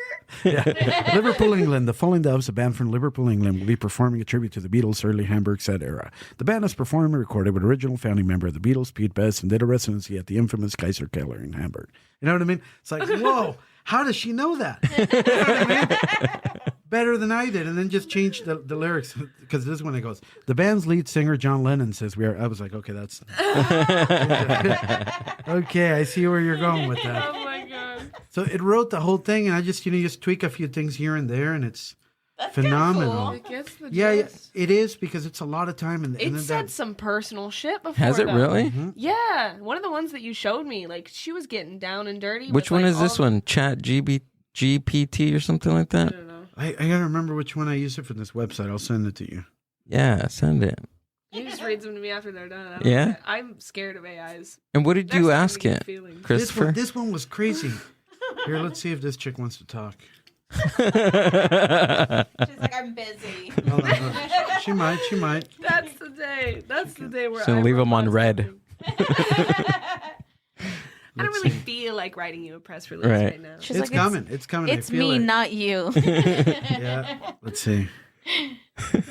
Yeah. Liverpool, England. The Falling Doves, a band from Liverpool, England, will be performing a tribute to the Beatles' early Hamburg set era. The band has performed and recorded with original founding member of the Beatles, Pete Best, and did a residency at the infamous Kaiser Keller in Hamburg. You know what I mean? It's like, whoa, how does she know that? You know what I mean? Better than I did, and then just change the lyrics because this one it goes. The band's lead singer John Lennon says we are. I was like, okay, that's okay. I see where you're going with that. Oh my god. So it wrote the whole thing, and I just just tweak a few things here and there, and it's phenomenal. It gets the Yeah, gist. it is because it's a lot of time, and It then said that, some personal shit before. Has it though. really? Yeah, one of the ones that you showed me, like she was getting down and dirty. Which with, one like, is this all- one? Chat GPT or something like I that? don't know. I gotta remember which one I used it from this website. I'll send it to you. Yeah, send it. He just reads them to me after they're done. I don't Yeah? know. I'm scared of AIs. And what did They're you starting ask to get it, feelings. Christopher? This one was crazy. Here, let's see if this chick wants to talk. She's like, I'm busy. Hold on. She might. That's the day. That's the day where Just gonna I leave 'em on robot red. something. I don't really feel like writing you a press release Right. right now. She's It's like, coming. It's coming. It's I feel me, it. not you. Yeah. Let's see.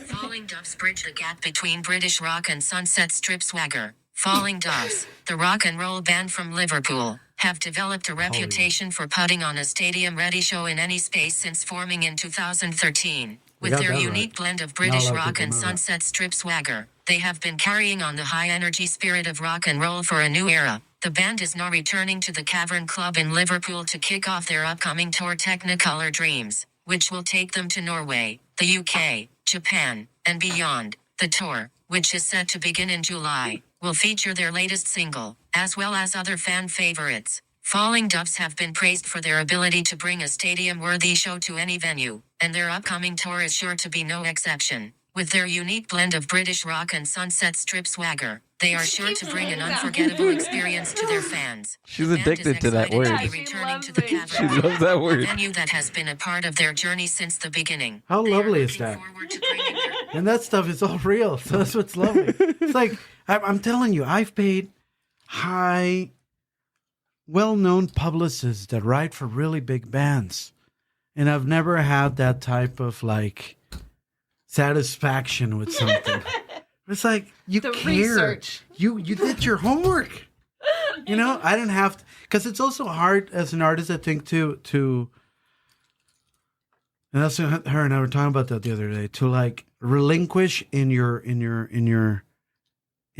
Falling Doves bridge the gap between British rock and Sunset Strip swagger. Falling Doves, the rock and roll band from Liverpool, have developed a reputation for putting on a stadium-ready show in any space since forming in 2013. With got their that unique right. blend of Not British a lot of rock people and know that. Sunset Strip swagger, they have been carrying on the high-energy spirit of rock and roll for a new era. The band is now returning to the Cavern Club in Liverpool to kick off their upcoming tour Technicolor Dreams, which will take them to Norway, the UK, Japan, and beyond. The tour, which is set to begin in July, will feature their latest single, as well as other fan favorites. Falling Doves have been praised for their ability to bring a stadium-worthy show to any venue, and their upcoming tour is sure to be no exception. With their unique blend of British rock and Sunset Strip swagger, they are sure to bring an unforgettable experience to their fans. She's The band is addicted to that excited word. To be She returning loves to the it. She Cavern, loves that a word. venue that has been a part of their journey since the beginning. How They are lovely is looking that? forward to bringing their And that stuff is all real. So that's what's lovely. It's like, I'm telling you, I've paid high, well-known publicists that write for really big bands. And I've never had that type of like satisfaction with something. It's like, you The care. research. You did your homework. You know, I didn't have to, because it's also hard as an artist, I think, to and that's her and I were talking about that the other day, to like relinquish in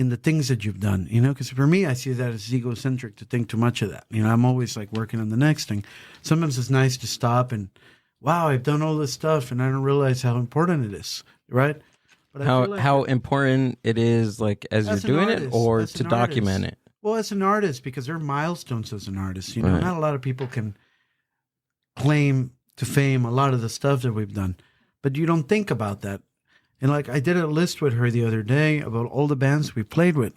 the things that you've done, because for me, I see that as egocentric to think too much of that. I'm always like working on the next thing. Sometimes it's nice to stop and, wow, I've done all this stuff and I don't realize how important it is, right? But I feel like How important it is, like as you're doing it, or to document it. Well, as an artist, because there are milestones as an artist. Right. Not a lot of people can claim to fame a lot of the stuff that we've done, but you don't think about that. And like I did a list with her the other day about all the bands we played with.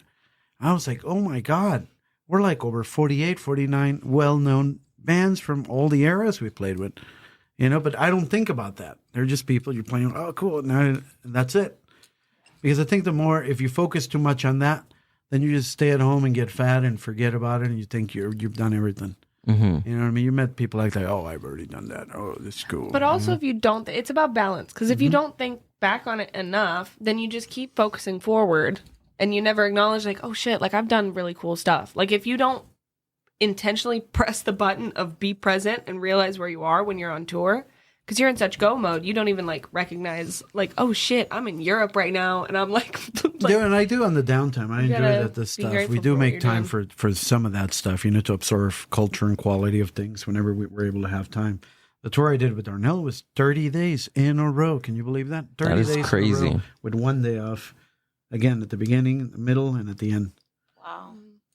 I was like, oh my God, we're like over 48, 49 well-known bands from all the eras we played with, but I don't think about that. They're just people you're playing. Oh, cool. And that's it. Because I think the more, if you focus too much on that, then you just stay at home and get fat and forget about it. And you think you've done everything. Mm-hmm. You know what I mean? You met people like that. Oh, I've already done that. Oh, this is cool. But also, if you don't, it's about balance. Because if you don't think back on it enough, then you just keep focusing forward, and you never acknowledge, like, oh shit, like I've done really cool stuff. Like if you don't intentionally press the button of be present and realize where you are when you're on tour, because you're in such go mode, you don't even like recognize, like, oh shit, I'm in Europe right now, and I'm like, yeah, and I do on the downtime. I enjoy gotta this be stuff. grateful We do for what make you're time doing. for some of that stuff, to absorb culture and quality of things whenever we're able to have time. The tour I did with Darnell was 30 days in a row. Can you believe that? 30 That is days in a crazy. row with one day off. Again, at the beginning, the middle, and at the end. Wow.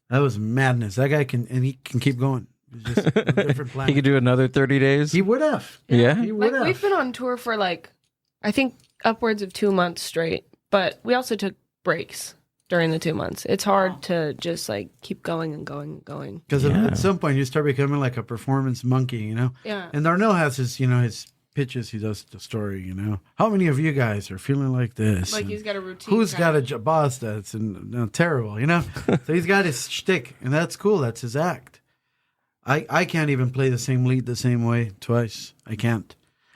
That was madness. That guy he can keep going. It's just a different planet. He could do another 30 days. He would have. Yeah. He would like have. we've been on tour for like, I think upwards of 2 months straight, but we also took breaks during the 2 months. It's hard to just like keep going and going and going. Because Yeah. at some point you start becoming like a performance monkey, Yeah. And Darnell has his, his pitches. He does the story, How many of you guys are feeling like this? Like And he's got a routine. who's got kind a boss that's terrible, So he's got his shtick, and that's cool. That's his act. I can't even play the same lead the same way twice. I can't.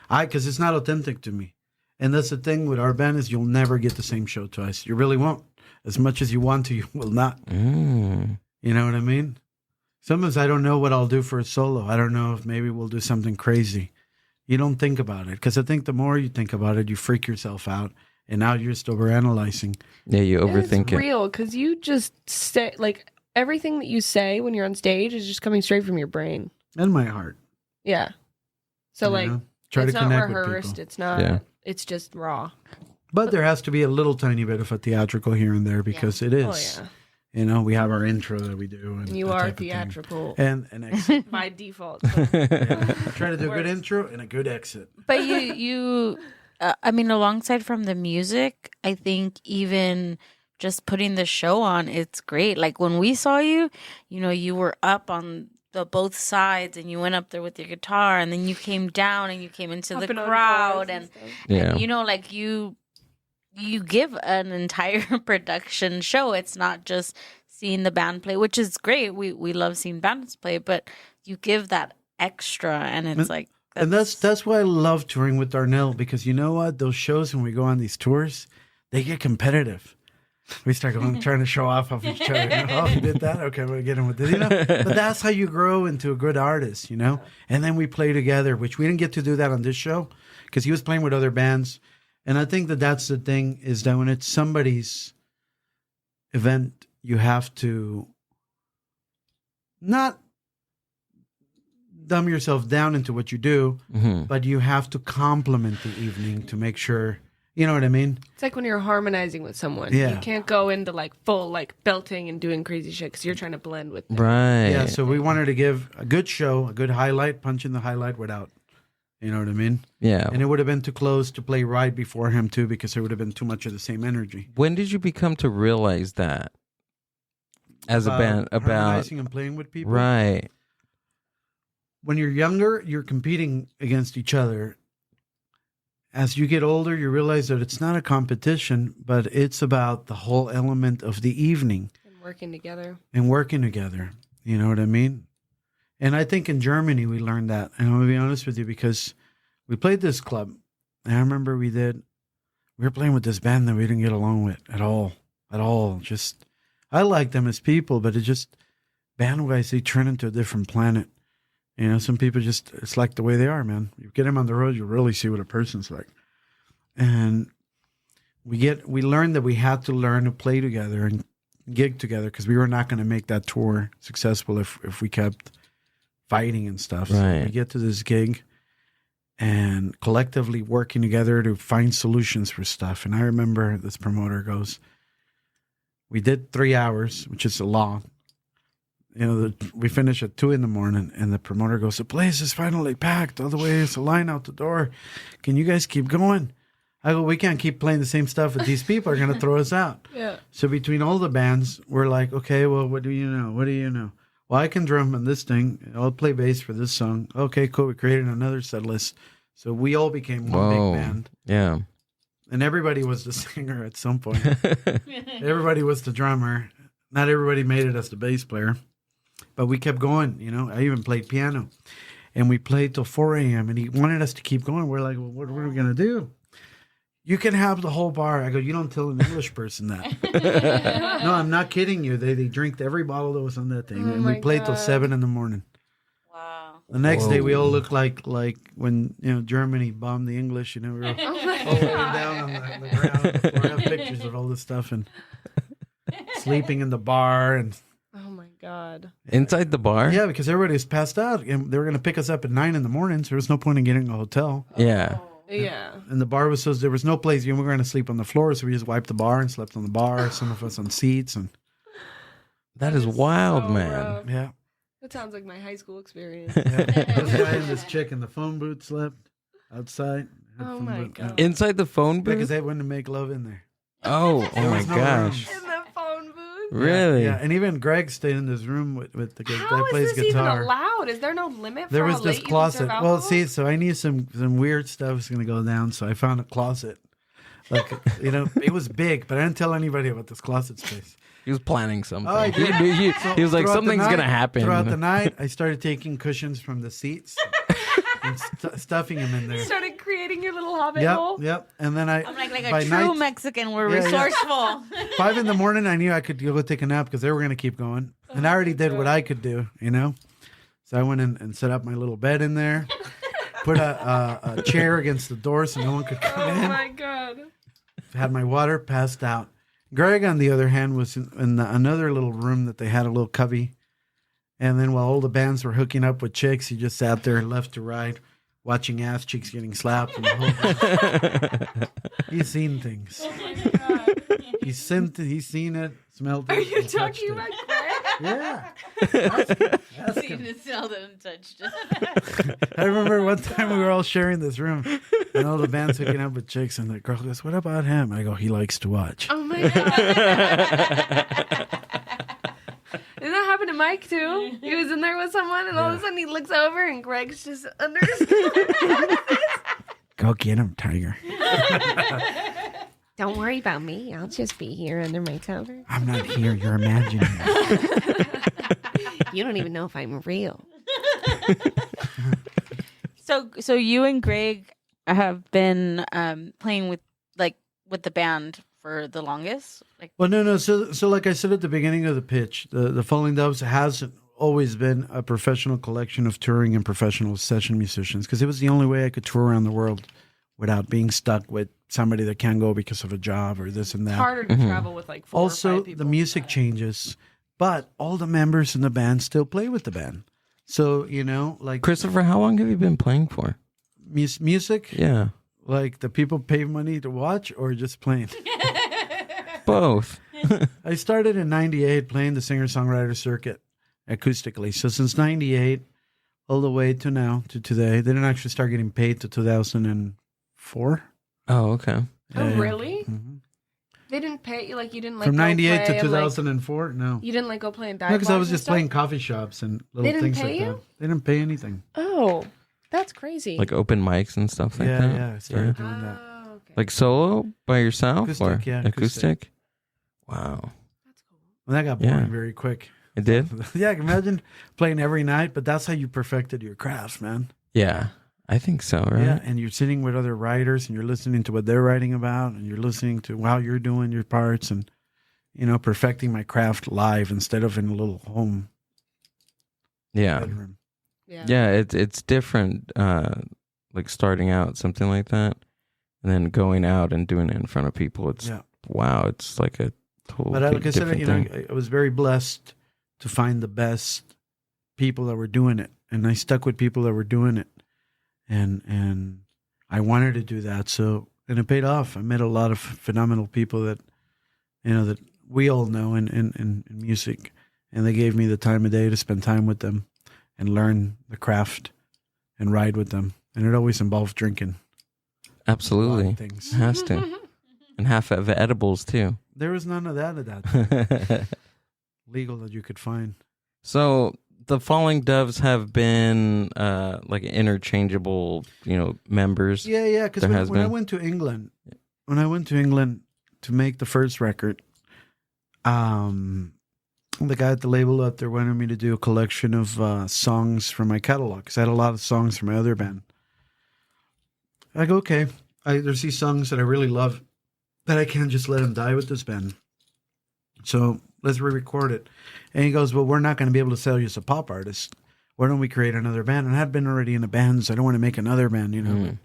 Because it's not authentic to me. And that's the thing with our band is you'll never get the same show twice. You really won't. As much as you want to, you will not. Mm. You know what I mean? Sometimes I don't know what I'll do for a solo. I don't know if maybe we'll do something crazy. You don't think about it. Because I think the more you think about it, you freak yourself out. And now you're just overanalyzing. Yeah, you overthink it's it. real because you just say, like, everything that you say when you're on stage is just coming straight from your brain. And my heart. Yeah. So, like, Try it's to not connect with rehearsed. people. It's not, Yeah. it's just raw. But there has to be a little tiny bit of a theatrical here and there because it is. Oh, yeah. We have our intro that we do. And You that are type of thing. theatrical And an exit. by default. Try to do a good intro and a good exit. But you I mean, alongside from the music, I think even just putting the show on, it's great. Like when we saw you, you were up on the both sides and you went up there with your guitar and then you came down and you came into Hopping the on crowd cars and, stuff. Yeah. and like you give an entire production show. It's not just seeing the band play, which is great. We love seeing bands play, but you give that extra and it's like And that's why I love touring with Darnell because you know what? Those shows when we go on these tours, they get competitive. We start going, trying to show off of each other. Oh, you did that? Okay, we'll get him with this. But that's how you grow into a good artist, And then we play together, which we didn't get to do that on this show because he was playing with other bands. And I think that's the thing is that when it's somebody's event, you have to not dumb yourself down into what you do, but you have to complement the evening to make sure, you know what I mean? It's like when you're harmonizing with someone. Yeah. You can't go into like full like belting and doing crazy shit because you're trying to blend with them. Right. Yeah, so we wanted to give a good show, a good highlight, punch in the highlight without, you know what I mean? Yeah. And it would have been too close to play right before him too because there would have been too much of the same energy. When did you become to realize that as a band about harmonizing and playing with people? right? When you're younger, you're competing against each other. As you get older, you realize that it's not a competition, but it's about the whole element of the evening And working together. and working together. You know what I mean? And I think in Germany we learned that. And I'm going to be honest with you because we played this club. And I remember we were playing with this band that we didn't get along with at all. At all. Just, I like them as people, but it just, band-wise, they turn into a different planet. Some people just, it's like the way they are, man. You get them on the road, you really see what a person's like. And we learned that we had to learn to play together and gig together because we were not going to make that tour successful if we kept fighting and stuff. So Right. we get to this gig and collectively working together to find solutions for stuff. And I remember this promoter goes, we did 3 hours, which is a lot. You know, we finished at 2 a.m. and the promoter goes, the place is finally packed. All the way, it's a line out the door. Can you guys keep going? I go, we can't keep playing the same stuff with these people are going to throw us out. Yeah. So between all the bands, we're like, okay, well, what do you know? What do you know? Well, I can drum on this thing. I'll play bass for this song. Okay, cool. We created another set list. So we all became one Whoa. big band. Yeah. And everybody was the singer at some point. Everybody was the drummer. Not everybody made it as the bass player. But we kept going, you know. I even played piano. And we played till 4 a.m. And he wanted us to keep going. We're like, well, what are we going to do? You can have the whole bar. I go, you don't tell an English person that. No, I'm not kidding you. They drank every bottle that was on that thing. Oh And we my played till God. 7 a.m. Wow. The next day, we Whoa. all looked like when, you know, Germany bombed the English. You know, we were all laying down on the ground. We have pictures of all this stuff and sleeping in the bar. And Oh my God. Inside the bar? yeah, because everybody was passed out. And they were going to pick us up at 9 a.m. So there was no point in getting a hotel. Yeah. Yeah. And the bar was so there was no place. You know, we were going to sleep on the floor, so we just wiped the bar and slept on the bar. Some of us on seats, and That is wild, so man. rough. yeah, That sounds like my high school experience. this guy and this chick in the phone booth slept outside. Had Oh phone my booth, God. Inside the phone because booth? they wouldn't make love in there. Oh There my was no gosh. room. In the phone booth? Really? Yeah, and even Greg stayed in this room with the guy How that is plays this guitar. even allowed? Is there no limit There for was how this late closet. you can serve Well, alcohol? see, so I knew some weird stuff was going to go down, so I found a closet. Like, you know, it was big, but I didn't tell anybody about this closet space. He was planning something. Oh, I he, did. knew- he was like, Throughout the something's night- going to happen. Throughout the night, I started taking cushions from the seats and stuffing them in You there. started creating your little hobbit Yep, hole? yep. And then I'm like by a true night, Mexican. We're Yeah, yeah. resourceful. 5 a.m, I knew I could go take a nap because they were going to keep going. And I already did what I could do, you know? So I went in and set up my little bed in there, put a chair against the door so no one could come Oh in. my God. Had my water, passed out. Greg, on the other hand, was in another little room that they had a little cubby. And then while all the bands were hooking up with chicks, he just sat there left to right, watching ass cheeks getting slapped. And the whole He's seen things. Oh my God. He's seen it, smelled it. Are you and touched talking it. about Greg? Yeah. Ask Seen him. it, smelled it, and touched it. I remember one time we were all sharing this room, and all the bands hooking up with chicks, and the girl goes, "What about him?" I go, "He likes to watch." Oh my God. Did that happen to Mike too? He was in there with someone, and all of a sudden he looks over, and Greg's just under his. Go get him, Tiger. Don't worry about me. I'll just be here under my cover. I'm not here. You're imagining it. You don't even know if I'm real. So you and Greg have been playing with the band for the longest. Like, Well, no. So like I said at the beginning of the pitch, the Falling Doves hasn't always been a professional collection of touring and professional session musicians because it was the only way I could tour around the world without being stuck with somebody that can't go because of a job or this and that. It's harder to travel with like 4 or Also, 5 people. the music changes, but all the members in the band still play with the band. So, you know, like Christopher, how long have you been playing for? music, Yeah. like the people pay money to watch or just playing. Both. I started in 98 playing the singer-songwriter circuit acoustically. So since 98 all the way to now, to today, they didn't actually start getting paid to 2004. Oh, okay. Oh, Yeah. really? Mhm. They didn't pay you, like you didn't like From go 98 play to and, 2004? No. you didn't like go play in dive No, because I bars was and just stuff? playing coffee shops and little They didn't things pay like you? that. They didn't pay anything. Oh, that's crazy. Like open mics and stuff like Yeah, that? yeah, I started doing that. Oh, okay. Like solo by yourself? Acoustic, or yeah, acoustic? Wow. That's cool. Well, that got Yeah. boring very quick. It did? Yeah, imagine playing every night, but that's how you perfected your craft, man. Yeah. I think so, right? Yeah, and you're sitting with other writers and you're listening to what they're writing about and you're listening to how you're doing your parts and, you know, perfecting my craft live instead of in a little home Yeah. bedroom. Yeah. Yeah, it's different, like starting out, something like that. and then going out and doing it in front of people. It's wow. It's like a total. But like I said, different you thing. know, I was very blessed to find the best people that were doing it, and I stuck with people that were doing it, and I wanted to do that. So, and it paid off. I met a lot of phenomenal people that, you know, that we all know in music, and they gave me the time of day to spend time with them and learn the craft and ride with them. And it always involved drinking. Absolutely, Things. has to, and half of edibles too. There was none of that at that time. Legal that you could find. So the Falling Doves have been like interchangeable, you know, members. Yeah. Because There when, has when I been. went to England, to make the first record, the guy at the label up there wanted me to do a collection of songs from my catalog, because I had a lot of songs from my other band. I go, okay. There's these songs that I really love that I can't just let them die with this band. So let's re-record it. And he goes, well, we're not going to be able to sell you as a pop artist. Why don't we create another band? And I'd been already in a band, so I don't want to make another band, you know.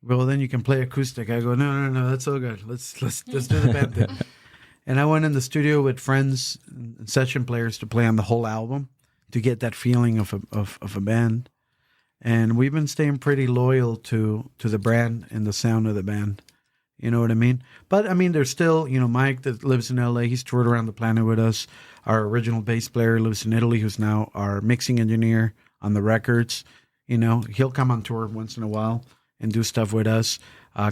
Well, then you can play acoustic. I go, no, that's all good. Let's do the band thing. And I went in the studio with friends and session players to play on the whole album to get that feeling of a band. And we've been staying pretty loyal to the brand and the sound of the band. You know what I mean? But, I mean, there's still, you know, Mike that lives in L.A. He's toured around the planet with us. Our original bass player lives in Italy, who's now our mixing engineer on the records. You know, he'll come on tour once in a while and do stuff with us.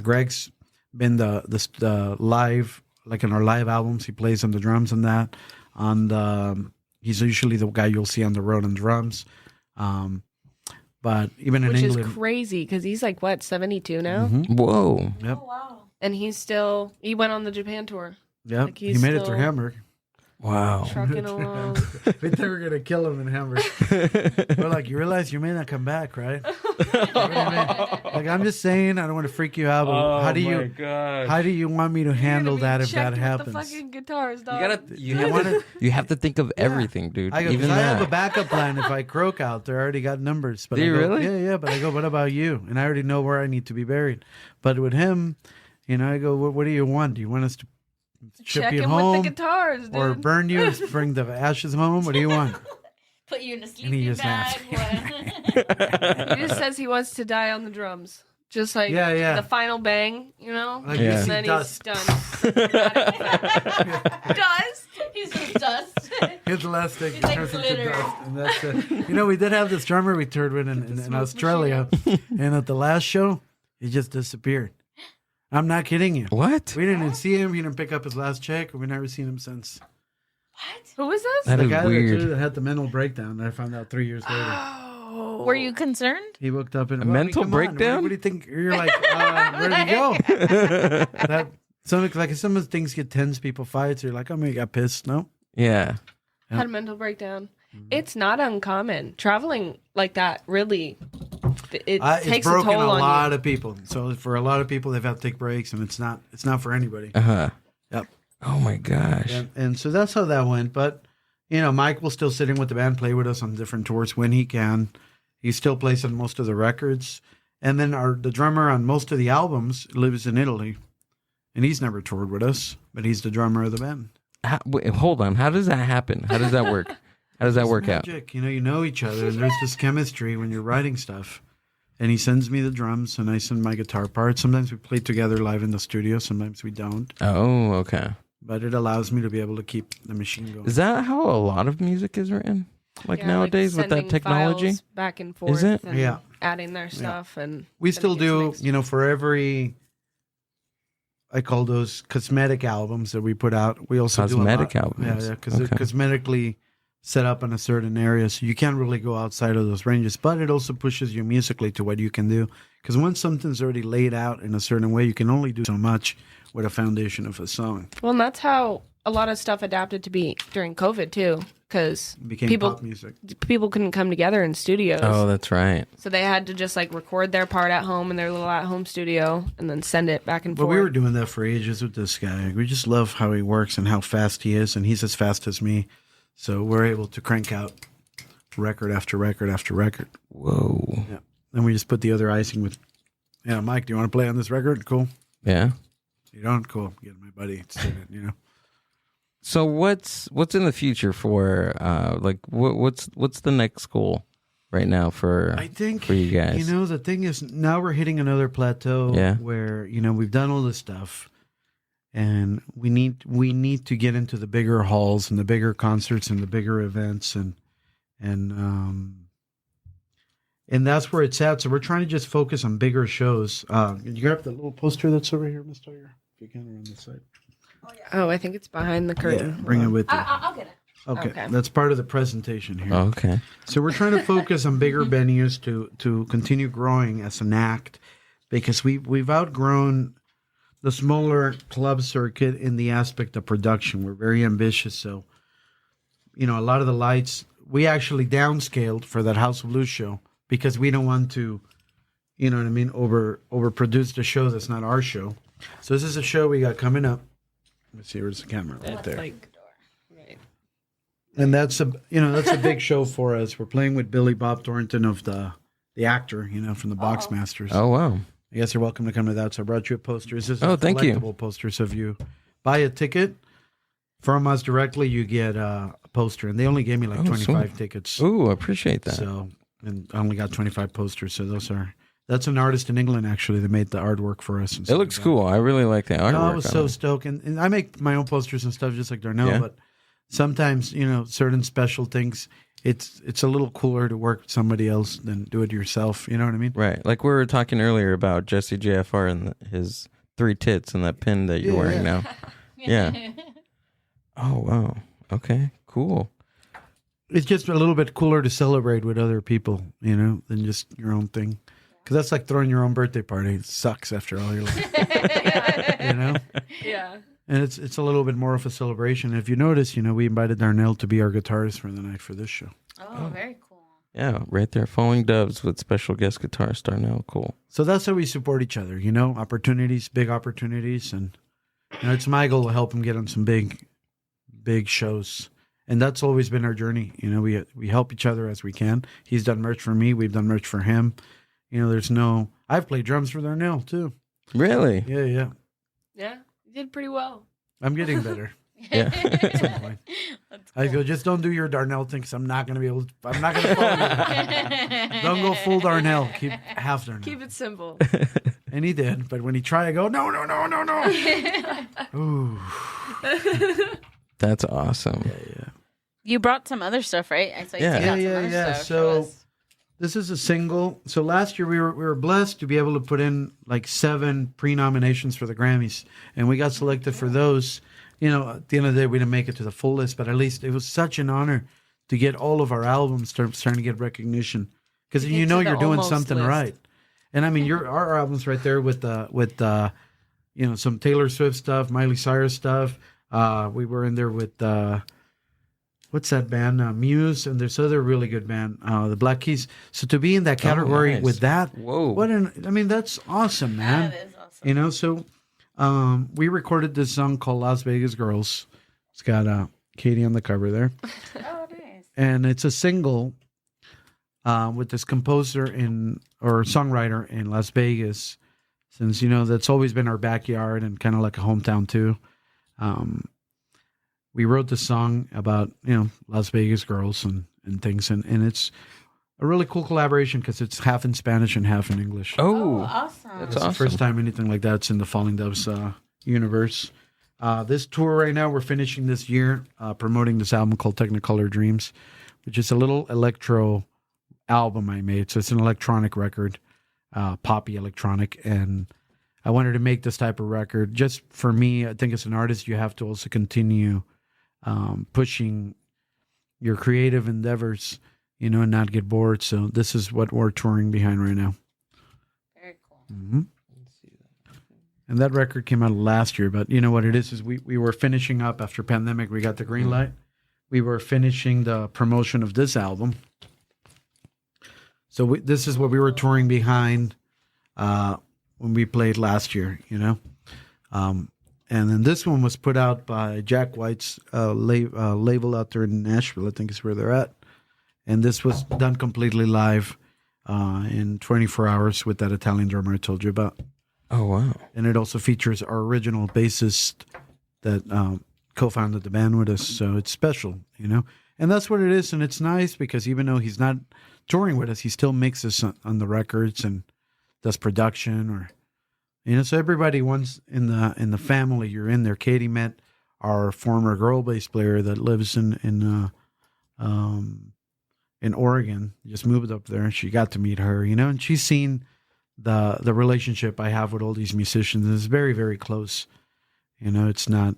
Greg's been the live, like in our live albums, he plays on the drums and that. He's usually the guy you'll see on the road on drums. But even in Which England. is crazy because he's like, what, 72 now? Whoa. Yep. Oh, wow. And he went on the Japan tour. Yep. Like he he's made it still through Hamburg. Wow. trucking along. We thought we were going to kill him in Hamburg. We're like, you realize you may not come back, right? What do you mean? Like, I'm just saying, I don't want to freak you out, but how do you want me to handle that if that happens? The fucking guitars, dog. You have to think of everything, dude. I go, Even 'cause I have a that. backup plan if I croak out. They already got numbers. But Do I you go, really? Yeah. But I go, what about you? And I already know where I need to be buried. But with him, you know, I go, what do you want? Do you want us to ship Check you him home with the guitars, dude. or burn you, bring the ashes home? What do you want? Put you in a he sleeping just bag. He just says he wants to die on the drums. Just like the final bang, you know? Like Yeah. you And see then dust. he's done. Dust? He's just dust. His last thing He's like turns into glitter. dust, and that's it. You know, we did have this drummer we toured with in Australia, and at the last show, he just disappeared. I'm not kidding you. What? We didn't even see him. He didn't pick up his last check. We've never seen him since. Who was this? That The is guy weird. that had the mental breakdown that I found out 3 years later. Oh. Were you concerned? He woke up in A mental come on, breakdown? What do you think? You're like, where did he go? Some of the things get tense. People fight. So you're like, oh, maybe he got pissed. No. Yeah. Had a mental breakdown. It's not uncommon. Traveling like that really it It's takes a broken toll a on lot you. of people. So for a lot of people, they've had to take breaks, and it's not for anybody. Uh-huh. Yep. Oh my gosh. And so that's how that went. But, you know, Mike will still sit in with the band, play with us on different tours when he can. He still plays on most of the records. And then the drummer on most of the albums lives in Italy. And he's never toured with us, but he's the drummer of the band. Wait, hold on. How does that happen? How does that work? How does that It's work out? magic. You know each other, and there's this chemistry when you're writing stuff. And he sends me the drums, and I send my guitar parts. Sometimes we play together live in the studio. Sometimes we don't. Oh, okay. But it allows me to be able to keep the machine going. Is that how a lot of music is written? Like Yeah, nowadays with that sending technology? files back and forth. it? And Yeah. adding their stuff and We then still it gets do, mixed. you know, for every, I call those cosmetic albums that we put out. We also Cosmetic do a lot. albums. Yeah, because they're Okay. cosmetically set up in a certain area, so you can't really go outside of those ranges. But it also pushes you musically to what you can do. Because once something's already laid out in a certain way, you can only do so much with a foundation of a song. Well, and that's how a lot of stuff adapted to be during COVID too, because It became people pop music. couldn't come together in studios. Oh, that's right. So they had to just like record their part at home in their little at-home studio and then send it back and But forth. we were doing that for ages with this guy. We just love how he works and how fast he is, and he's as fast as me. So we're able to crank out record after record after record. Whoa. Yeah. Then we just put the other icing with Yeah, Mike, do you want to play on this record? Cool. Yeah. You don't? Cool. Get my buddy to sit in, So what's in the future for what's the next goal right now for I think for you guys? the thing is now we're hitting another plateau where we've done all this stuff, and we need to get into the bigger halls and the bigger concerts and the bigger events and that's where it's at. So we're trying to just focus on bigger shows. You grab the little poster that's over here, Miss Tiger, if you can, around the side. Oh, I think it's behind the curtain. Yeah, bring it with you. I'll get it. Okay, that's part of the presentation here. Okay. So we're trying to focus on bigger venues to continue growing as an act, because we've outgrown the smaller club circuit in the aspect of production. We're very ambitious, so a lot of the lights we actually downscaled for that House of Blues show because we don't want to, overproduce the show that's not our show. So this is a show we got coming up. Let's see, where's the camera? Right there. Right. And that's a big show for us. We're playing with Billy Bob Thornton of the actor, from the Boxmasters. Oh wow! I guess you're welcome to come to that. So I brought you a poster. This is thank you. collectible posters. If you buy a ticket from us directly, you get a poster, and they only gave me like 25 tickets. Ooh, I appreciate that. So, and I only got 25 posters. So that's an artist in England actually that made the artwork for us. It looks cool. I really like that artwork. I was so stoked, and I make my own posters and stuff just like Darnell, but. Sometimes, certain special things, it's a little cooler to work with somebody else than do it yourself. You know what I mean? Right. Like we were talking earlier about Jesse JFR and his 3 tits and that pin that you're wearing now. Yeah. Oh, wow. Okay, cool. It's just a little bit cooler to celebrate with other people, than just your own thing. Because that's like throwing your own birthday party. It sucks after all your life. Yeah. And it's a little bit more of a celebration. If you notice, we invited Darnell to be our guitarist for the night for this show. Oh, very cool. Yeah, right there. Falling Doves with special guest guitarist Darnell. Cool. So that's how we support each other, opportunities, big opportunities. And it's my goal to help him get on some big shows. And that's always been our journey. We help each other as we can. He's done merch for me. We've done merch for him. I've played drums for Darnell too. Really? Yeah. Yeah, you did pretty well. I'm getting better. Yeah. At some point. I go, just don't do your Darnell thing because I'm not going to follow you. Don't go full Darnell. Keep half Darnell. Keep it simple. And he did. But when he tried, I go, no. Ooh. That's awesome. Yeah. You brought some other stuff, right? I saw you take out some other stuff. So this is a single. So last year we were blessed to be able to put in like 7 pre-nominations for the Grammys, and we got selected for those. At the end of the day, we didn't make it to the full list, but at least it was such an honor to get all of our albums starting to get recognition, because you're doing something list. right. And I mean, our albums right there with some Taylor Swift stuff, Miley Cyrus stuff. We were in there with. What's that band? Muse, and there's other really good band, the Black Keys. So to be in that category nice. with that, whoa! That's awesome, man. That is awesome. So we recorded this song called "Las Vegas Girls." It's got Katie on the cover there, Oh, nice. and it's a single with this composer or songwriter in Las Vegas. Since that's always been our backyard and kind of like a hometown too. We wrote the song about, Las Vegas girls and things. And it's a really cool collaboration because it's half in Spanish and half in English. Oh, Awesome. that's It's awesome. the first time anything like that's in the Falling Doves universe. This tour right now, we're finishing this year promoting this album called Technicolor Dreams, which is a little electro album I made. So it's an electronic record, poppy electronic. And I wanted to make this type of record. Just for me, I think as an artist, you have to also continue pushing your creative endeavors, and not get bored. So this is what we're touring behind right now. Very cool. Mm-hmm. And that record came out last year, but what it is we were finishing up after pandemic. We got the green light. We were finishing the promotion of this album. So this is what we were touring behind when we played last year, And then this one was put out by Jack White's label out there in Nashville. I think is where they're at. And this was done completely live in 24 hours with that Italian drummer I told you about. Oh wow! And it also features our original bassist that co-founded the band with us. So it's special, And that's what it is. And it's nice because even though he's not touring with us, he still mixes on the records and does production or, so everybody once in the family, you're in there. Katie met our former girl bass player that lives in Oregon, just moved up there, and she got to meet her, and she's seen the relationship I have with all these musicians. It's very, very close. It's not.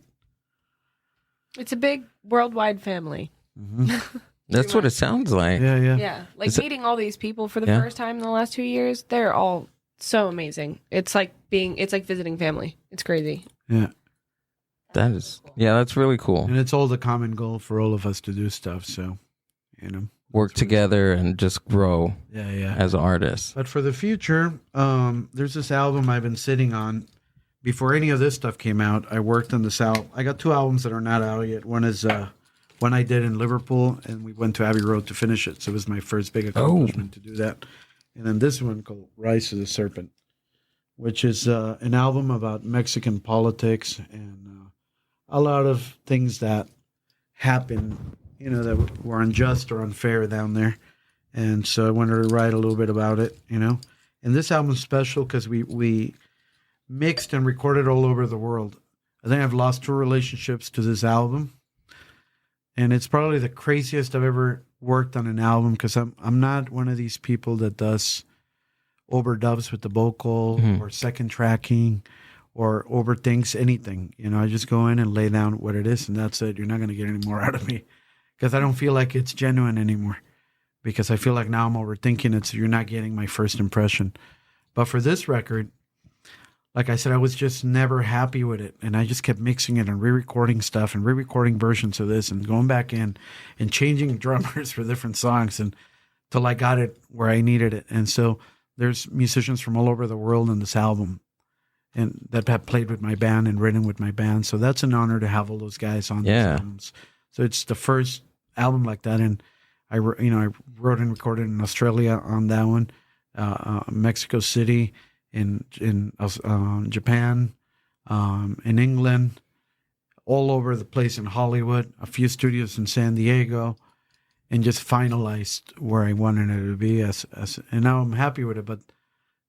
It's a big worldwide family. Mm-hmm. That's what it sounds like. Yeah. Yeah, like meeting all these people for the first time in the last 2 years. They're all so amazing. It's like visiting family. It's crazy. Yeah. That's really cool. And it's all the common goal for all of us to do stuff. So, work together and just grow. Yeah. As artists. But for the future, there's this album I've been sitting on. Before any of this stuff came out, I worked on this album. I got 2 albums that are not out yet. One is one I did in Liverpool, and we went to Abbey Road to finish it. So it was my first big accomplishment to do that. And then this one called Rise of the Serpent, which is an album about Mexican politics and a lot of things that happen, that were unjust or unfair down there. And so I wanted to write a little bit about it, And this album is special because we mixed and recorded all over the world. I think I've lost 2 relationships to this album. And it's probably the craziest I've ever worked on an album because I'm not one of these people that does overdubs with the vocal or second tracking or overthinks anything. I just go in and lay down what it is, and that's it. You're not going to get any more out of me because I don't feel like it's genuine anymore because I feel like now I'm overthinking it, so you're not getting my first impression. But for this record, like I said, I was just never happy with it. And I just kept mixing it and re-recording stuff and re-recording versions of this and going back in and changing drummers for different songs until I got it where I needed it. And so there's musicians from all over the world in this album and that have played with my band and written with my band. So that's an honor to have all those guys on these albums. So it's the first album like that. And I wrote and recorded in Australia on that one, Mexico City, in Japan, in England, all over the place in Hollywood, a few studios in San Diego, and just finalized where I wanted it to be. And now I'm happy with it. But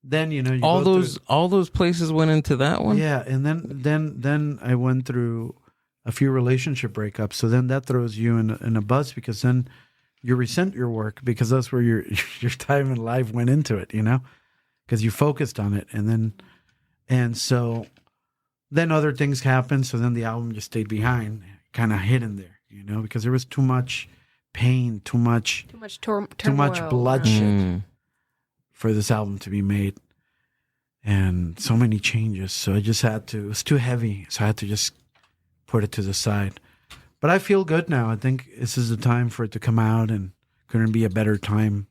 then all those places went into that one. Yeah, and then I went through a few relationship breakups. So then that throws you in a bus because then you resent your work because that's where your time in life went into it. Because you focused on it, and so then other things happened. So then the album just stayed behind, kind of hidden there, because there was too much pain, too much bloodshed for this album to be made, and so many changes. So I just had to. It was too heavy, so I had to just put it to the side. But I feel good now. I think this is the time for it to come out, and couldn't be a better time.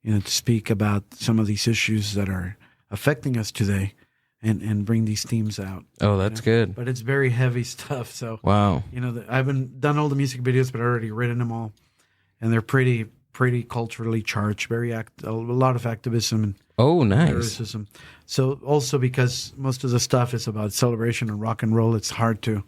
To speak about some of these issues that are affecting us today and bring these themes out. Oh, that's good. But it's very heavy stuff. So, wow. I haven't done all the music videos, but I've already written them all. And they're pretty culturally charged, a lot of activism and nice. lyricism. So also because most of the stuff is about celebration and rock and roll, it's hard to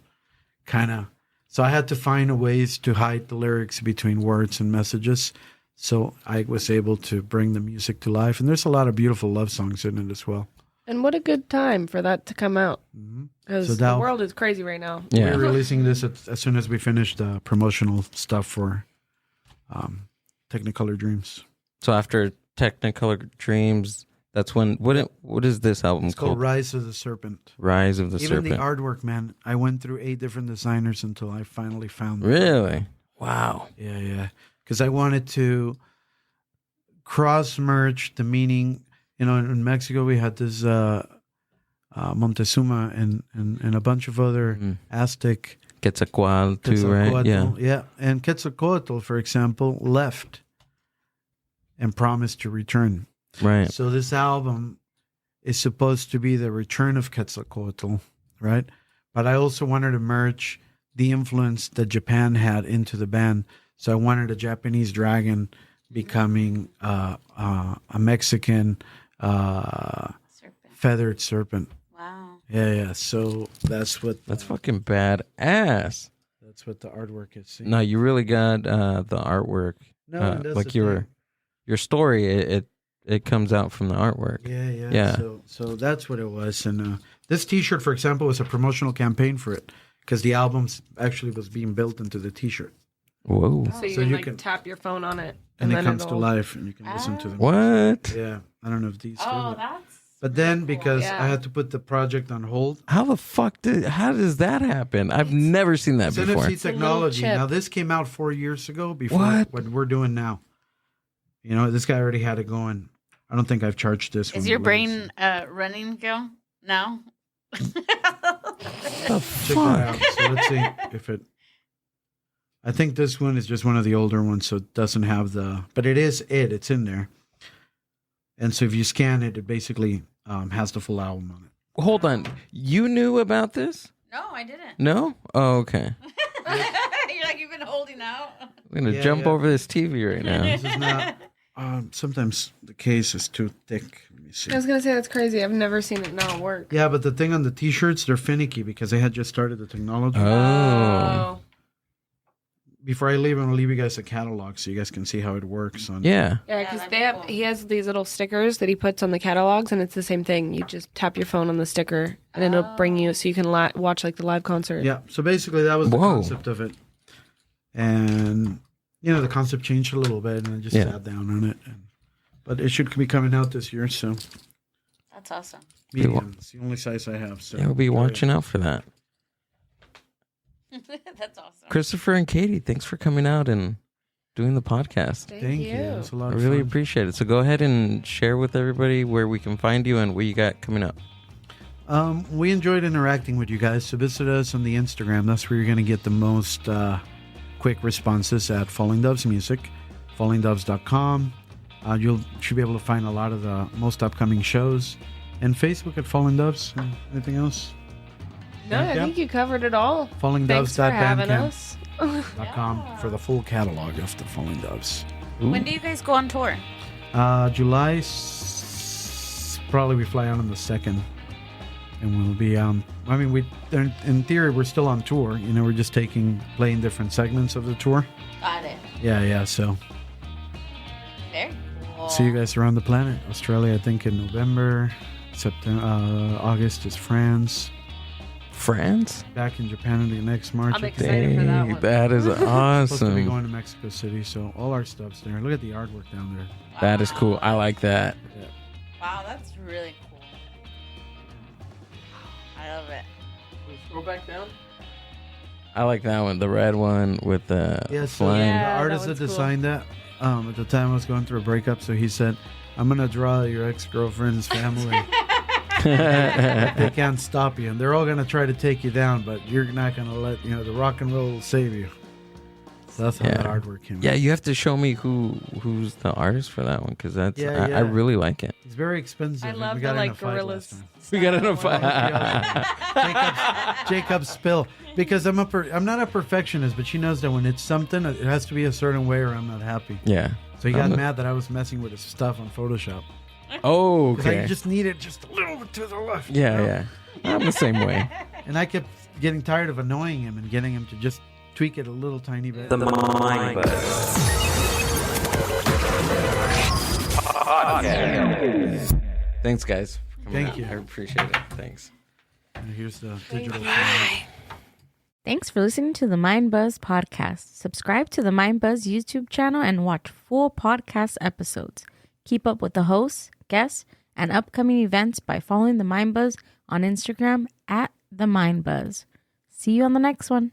so I had to find ways to hide the lyrics between words and messages. So I was able to bring the music to life. And there's a lot of beautiful love songs in it as well. And what a good time for that to come out. Because the world is crazy right now. Yeah. We're releasing this as soon as we finish the promotional stuff for Technicolor Dreams. So after Technicolor Dreams, that's when... What is this album It's called Rise of the Serpent. Rise of the Serpent. Serpent. Even the artwork, man. I went through 8 different designers until I finally found them. Really? Wow. Yeah. Because I wanted to cross-merge the meaning. In Mexico, we had this Montezuma and a bunch of other Aztec. Quetzalcoatl too, right? Yeah. And Quetzalcoatl, for example, left and promised to return. Right. So this album is supposed to be the return of Quetzalcoatl, right? But I also wanted to merge the influence that Japan had into the band. So I wanted a Japanese dragon becoming a Mexican feathered serpent. Wow. Yeah. So that's what That's fucking badass. that's what the artwork is. No, you really got the artwork. No, and that's like the thing. your story. It comes out from the artwork. Yeah. So that's what it was. And this T-shirt, for example, was a promotional campaign for it because the album actually was being built into the T-shirt, Whoa. So you can tap your phone on it. and it then comes to it'll- life, and you can listen to them. What? Yeah, I don't know if these. Oh, do, that's. but then because Yeah. I had to put the project on hold, How the fuck how does that happen? I've never seen that it's before. NFC technology. chip. Now this came out 4 years ago before What? we're doing now. You know, this guy already had it going. I don't think I've charged this. Is one your yet. brain running, Gil? No. The Check that fuck? out. So let's see if it. I think this one is just one of the older ones, so it doesn't have the. But it is it. It's in there. And so if you scan it, it basically has the full album on it. Hold on. You knew about this? No, I didn't. No? Oh, okay. You're like, you've been holding out. I'm gonna Yeah, jump yeah. over this TV right now. This is not. Sometimes the case is too thick. Let me see. I was gonna say that's crazy. I've never seen it not work. Yeah, but the thing on the T-shirts, they're finicky because they had just started the technology. Oh. Before I leave, I'm gonna leave you guys a catalog so you guys can see how it works. On Yeah. Yeah, because that'd they be have. cool. He has these little stickers that he puts on the catalogs, and it's the same thing. You just tap your phone on the sticker, and it'll bring you so you can watch like the live concert. Yeah. So basically, that was the Whoa. concept of it, and you know the concept changed a little bit, and I just Yeah. sat down on it. But it should be coming out this year, so That's awesome. medium. It's the only size I have. So Yeah, we'll be watching out for that. That's awesome. Christopher and Katie, thanks for coming out and doing the podcast. Thank you. It's a lot I of really fun. appreciate it. So go ahead and share with everybody where we can find you and what you got coming up. We enjoyed interacting with you guys, so visit us on the Instagram. That's where you're going to get the most quick responses at Falling Doves Music, fallingdoves.com. You should be able to find a lot of the most upcoming shows. And Facebook at Falling Doves. Anything else? No, I think you covered it all. Thanks for having us. fallingdoves.bandcamp.com for the full catalog of the Falling Doves. When do you guys go on tour? July, probably we fly out on the 2nd. And we'll be, I mean, in theory, we're still on tour. You know, we're just playing different segments of the tour. Got it. Yeah, so Very cool. see you guys around the planet. Australia, I think, in November. September, August is France. France? Back in Japan in the next March. I'm excited for that Dang, one. that is Supposed to be awesome. going to Mexico City, so all our stuff's there. Look at the artwork down there. That is cool. I like that. Wow, that's really cool. I love it. Scroll back down. I like that one. The red one with the Yeah, so flying. Yeah, the that artist that one's cool. designed that, at the time I was going through a breakup, so he said, I'm going to draw your ex-girlfriend's family. They can't stop you, and they're all going to try to take you down, but you're not going to let, the rock and roll will save you. So that's how Yeah. that artwork came Yeah, out. you have to show me who's the artist for that one because that's Yeah, I yeah. really like it. It's very expensive. I and love we the got in a like fight gorillas. last time. We got in a fight. Jacob's spill, because I'm not a perfectionist, but she knows that when it's something, it has to be a certain way or I'm not happy. Yeah. So he got I'm- mad that I was messing with his stuff on Photoshop. Oh, Because okay. I just need it just a little bit to the left. Yeah, yeah. I'm the same way. And I kept getting tired of annoying him and getting him to just tweak it a little tiny bit. The Mind Buzz. Thanks, guys. for coming Thank out. you. I appreciate it. Thanks. And here's the digital. Thanks for listening to the Mind Buzz podcast. Subscribe to the Mind Buzz YouTube channel and watch full podcast episodes. Keep up with the hosts, guests, and upcoming events by following the Mind Buzz on Instagram at the Mind Buzz. See you on the next one.